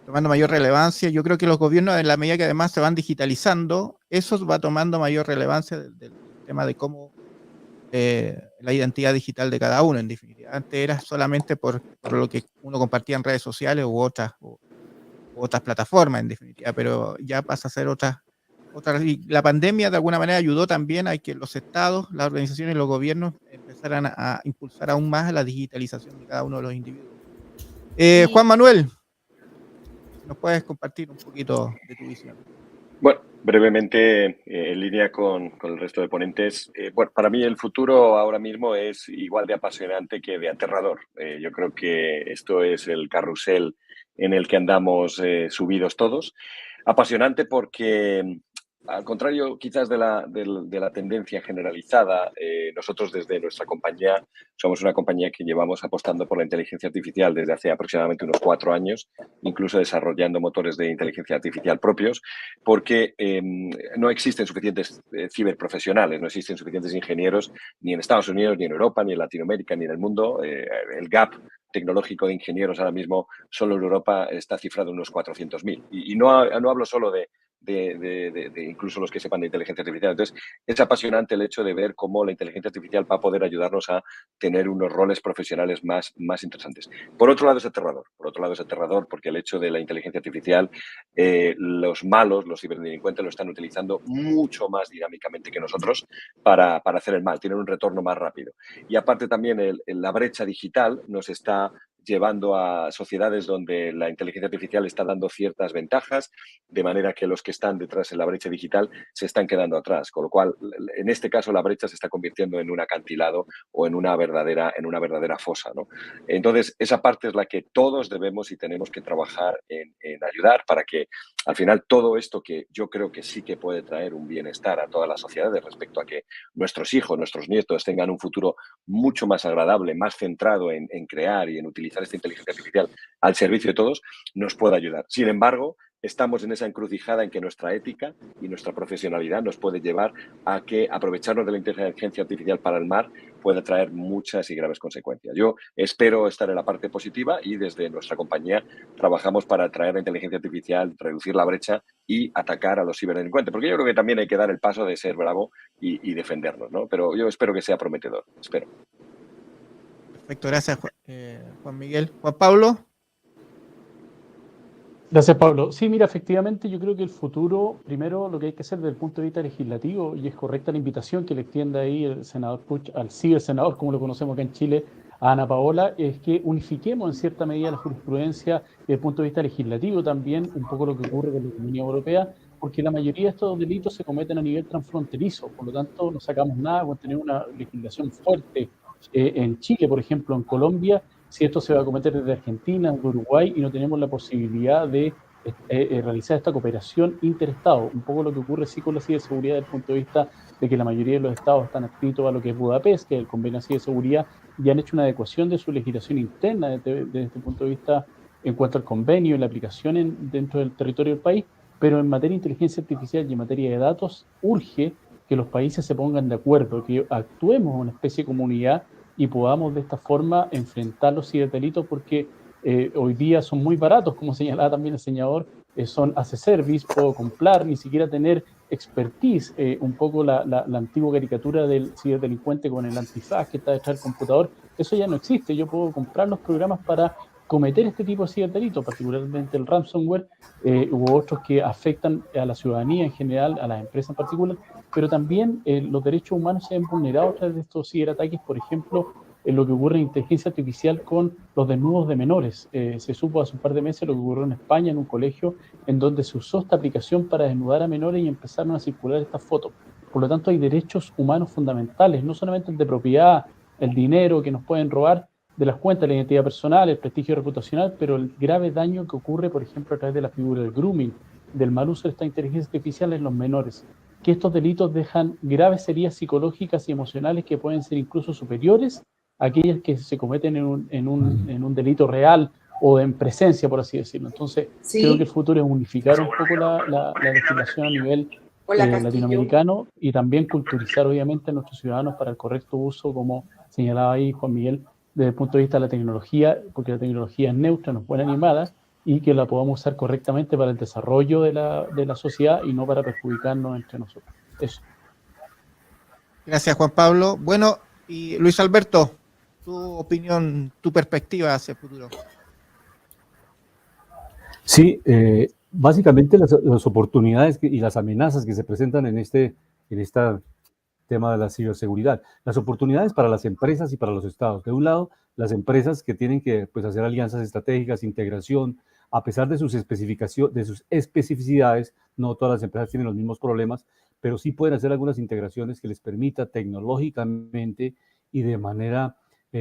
tomando mayor relevancia. Yo creo que los gobiernos, en la medida que además se van digitalizando, eso va tomando mayor relevancia del tema de cómo la identidad digital de cada uno, en definitiva. Antes era solamente por lo que uno compartía en redes sociales u otras plataformas, en definitiva, pero ya pasa a ser otras. Y la pandemia de alguna manera ayudó también a que los estados, las organizaciones y los gobiernos empezaran a impulsar aún más la digitalización de cada uno de los individuos. Juan Manuel, ¿nos puedes compartir un poquito de tu visión? Bueno, brevemente, en línea con el resto de ponentes, bueno, para mí el futuro ahora mismo es igual de apasionante que de aterrador. Yo creo que esto es el carrusel en el que andamos subidos todos. Apasionante porque, al contrario quizás de la tendencia generalizada, nosotros desde nuestra compañía somos una compañía que llevamos apostando por la inteligencia artificial desde hace aproximadamente unos 4 años, incluso desarrollando motores de inteligencia artificial propios, porque no existen suficientes ciberprofesionales, no existen suficientes ingenieros ni en Estados Unidos, ni en Europa, ni en Latinoamérica, ni en el mundo. El gap tecnológico de ingenieros ahora mismo solo en Europa está cifrado en unos 400.000. Y no hablo solo de incluso los que sepan de inteligencia artificial. Entonces, es apasionante el hecho de ver cómo la inteligencia artificial va a poder ayudarnos a tener unos roles profesionales más interesantes. Por otro lado, es aterrador porque el hecho de la inteligencia artificial, los malos, los ciberdelincuentes lo están utilizando mucho más dinámicamente que nosotros para hacer el mal. Tienen un retorno más rápido. Y aparte también la brecha digital nos está llevando a sociedades donde la inteligencia artificial está dando ciertas ventajas, de manera que los que están detrás en la brecha digital se están quedando atrás, con lo cual, en este caso, la brecha se está convirtiendo en un acantilado o en una verdadera fosa, ¿no? Entonces, esa parte es la que todos debemos y tenemos que trabajar en ayudar para que, al final, todo esto que yo creo que sí que puede traer un bienestar a todas las sociedades respecto a que nuestros hijos, nuestros nietos tengan un futuro mucho más agradable, más centrado en crear y en utilizar esta inteligencia artificial al servicio de todos, nos puede ayudar. Sin embargo, estamos en esa encrucijada en que nuestra ética y nuestra profesionalidad nos puede llevar a que aprovecharnos de la inteligencia artificial para el mal pueda traer muchas y graves consecuencias. Yo espero estar en la parte positiva y desde nuestra compañía trabajamos para traer la inteligencia artificial, reducir la brecha y atacar a los ciberdelincuentes, porque yo creo que también hay que dar el paso de ser bravo y defendernos, ¿no? Pero yo espero que sea prometedor, espero. Perfecto, gracias Juan Miguel. Juan Pablo. Gracias, Pablo. Sí, mira, efectivamente yo creo que el futuro, primero lo que hay que hacer desde el punto de vista legislativo, y es correcta la invitación que le extienda ahí el senador Puig al cibersenador, como lo conocemos acá en Chile, a Ana Paola, es que unifiquemos en cierta medida la jurisprudencia desde el punto de vista legislativo también, un poco lo que ocurre con la Unión Europea, porque la mayoría de estos delitos se cometen a nivel transfronterizo, por lo tanto no sacamos nada con tener una legislación fuerte en Chile, por ejemplo, en Colombia, si esto se va a cometer desde Argentina, desde Uruguay, y no tenemos la posibilidad de realizar esta cooperación interestado. Un poco lo que ocurre sí con la ciberseguridad desde el punto de vista de que la mayoría de los estados están adscritos a lo que es Budapest, que es el convenio de ciberseguridad, y han hecho una adecuación de su legislación interna desde este punto de vista en cuanto al convenio y la aplicación dentro del territorio del país, pero en materia de inteligencia artificial y en materia de datos urge que los países se pongan de acuerdo, que actuemos una especie de comunidad y podamos de esta forma enfrentar los ciberdelitos, porque hoy día son muy baratos, como señalaba también el senador, son as a service, puedo comprar, ni siquiera tener expertise, un poco la antigua caricatura del ciberdelincuente con el antifaz que está detrás del computador, eso ya no existe, yo puedo comprar los programas para cometer este tipo de ciberdelitos, particularmente el ransomware u otros que afectan a la ciudadanía en general, a las empresas en particular, pero también los derechos humanos se ven vulnerados a través de estos ciberataques, por ejemplo, en lo que ocurre en inteligencia artificial con los desnudos de menores. Se supo hace un par de meses lo que ocurrió en España, en un colegio, en donde se usó esta aplicación para desnudar a menores y empezaron a circular estas fotos. Por lo tanto, hay derechos humanos fundamentales, no solamente el de propiedad, el dinero que nos pueden robar de las cuentas, la identidad personal, el prestigio reputacional, pero el grave daño que ocurre, por ejemplo, a través de la figura del grooming, del mal uso de esta inteligencia artificial en los menores, que estos delitos dejan graves heridas psicológicas y emocionales que pueden ser incluso superiores a aquellas que se cometen en un delito real o en presencia, por así decirlo. Entonces, sí, creo que el futuro es unificar un poco la legislación a nivel latinoamericano y también culturizar, obviamente, a nuestros ciudadanos para el correcto uso, como señalaba ahí Juan Miguel, desde el punto de vista de la tecnología, porque la tecnología es neutra, no es buena ni mala, y que la podamos usar correctamente para el desarrollo de la sociedad y no para perjudicarnos entre nosotros. Eso. Gracias, Juan Pablo. Bueno, y Luis Alberto, tu opinión, tu perspectiva hacia el futuro. Sí, básicamente las oportunidades y las amenazas que se presentan en este tema de la ciberseguridad. Las oportunidades para las empresas y para los estados. De un lado, las empresas que tienen que hacer alianzas estratégicas, integración, a pesar de sus especificidades, no todas las empresas tienen los mismos problemas, pero sí pueden hacer algunas integraciones que les permita tecnológicamente y de manera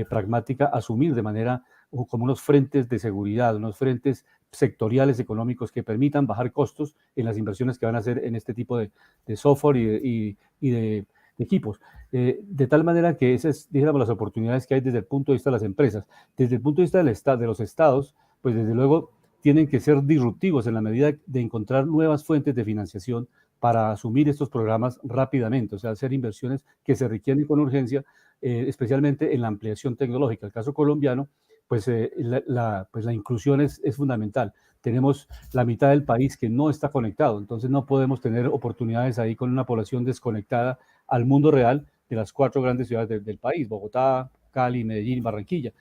pragmática asumir de manera como unos frentes de seguridad, unos frentes sectoriales económicos que permitan bajar costos en las inversiones que van a hacer en este tipo de software y de equipos. De tal manera que esas, digamos, las oportunidades que hay desde el punto de vista de las empresas. Desde el punto de vista de los estados, pues desde luego tienen que ser disruptivos en la medida de encontrar nuevas fuentes de financiación para asumir estos programas rápidamente, o sea, hacer inversiones que se requieren con urgencia, especialmente en la ampliación tecnológica. El caso colombiano, pues la inclusión es fundamental. Tenemos la mitad del país que no está conectado, entonces no podemos tener oportunidades ahí con una población desconectada al mundo real de las 4 grandes ciudades del país, Bogotá, Cali, Medellín, Barranquilla.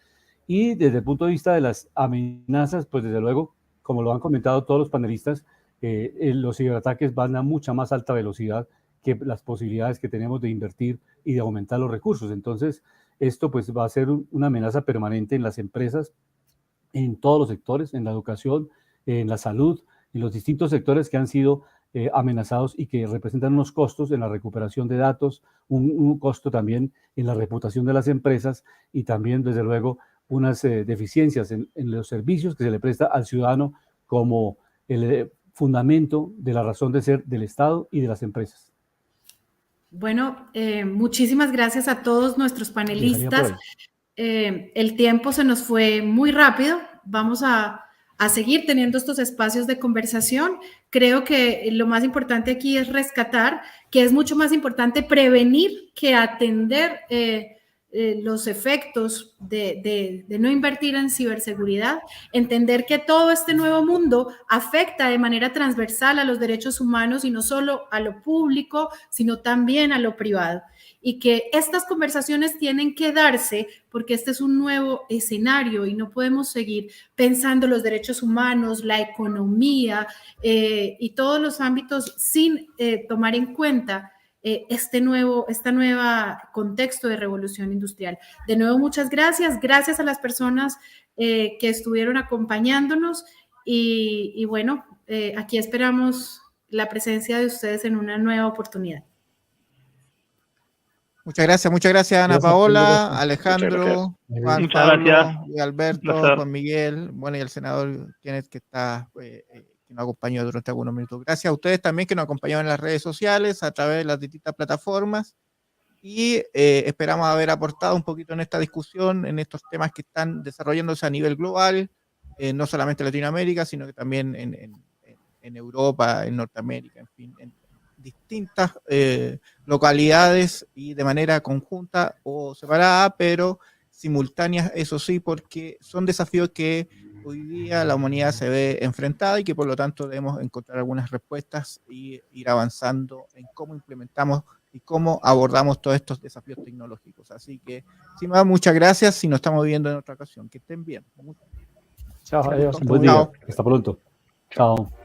Y desde el punto de vista de las amenazas, pues desde luego, como lo han comentado todos los panelistas, los ciberataques van a mucha más alta velocidad que las posibilidades que tenemos de invertir y de aumentar los recursos. Entonces, esto pues va a ser una amenaza permanente en las empresas en todos los sectores, en la educación, en la salud, en los distintos sectores que han sido amenazados y que representan unos costos en la recuperación de datos, un costo también en la reputación de las empresas y también, desde luego, unas deficiencias en los servicios que se le presta al ciudadano como el fundamento de la razón de ser del Estado y de las empresas. Bueno, muchísimas gracias a todos nuestros panelistas. El tiempo se nos fue muy rápido. Vamos a seguir teniendo estos espacios de conversación. Creo que lo más importante aquí es rescatar que es mucho más importante prevenir que atender los efectos de no invertir en ciberseguridad, entender que todo este nuevo mundo afecta de manera transversal a los derechos humanos y no solo a lo público, sino también a lo privado. Y que estas conversaciones tienen que darse porque este es un nuevo escenario y no podemos seguir pensando los derechos humanos, la economía y todos los ámbitos sin tomar en cuenta este nuevo contexto de revolución industrial. De nuevo, muchas gracias. Gracias a las personas que estuvieron acompañándonos y bueno, aquí esperamos la presencia de ustedes en una nueva oportunidad. Muchas gracias Ana Paola, Alejandro, Juan Pablo, y Alberto, Juan Miguel, bueno, y el senador Kenneth que está que nos acompañó durante algunos minutos. Gracias a ustedes también que nos acompañaron en las redes sociales a través de las distintas plataformas y esperamos haber aportado un poquito en esta discusión, en estos temas que están desarrollándose a nivel global, no solamente en Latinoamérica, sino que también en Europa, en Norteamérica, en fin, en distintas localidades y de manera conjunta o separada, pero simultáneas, eso sí, porque son desafíos que hoy día la humanidad se ve enfrentada y que por lo tanto debemos encontrar algunas respuestas y ir avanzando en cómo implementamos y cómo abordamos todos estos desafíos tecnológicos. Así que, sin más, muchas gracias y nos estamos viendo en otra ocasión. Que estén bien. Chao, adiós. Buen día. Hasta pronto. Chao.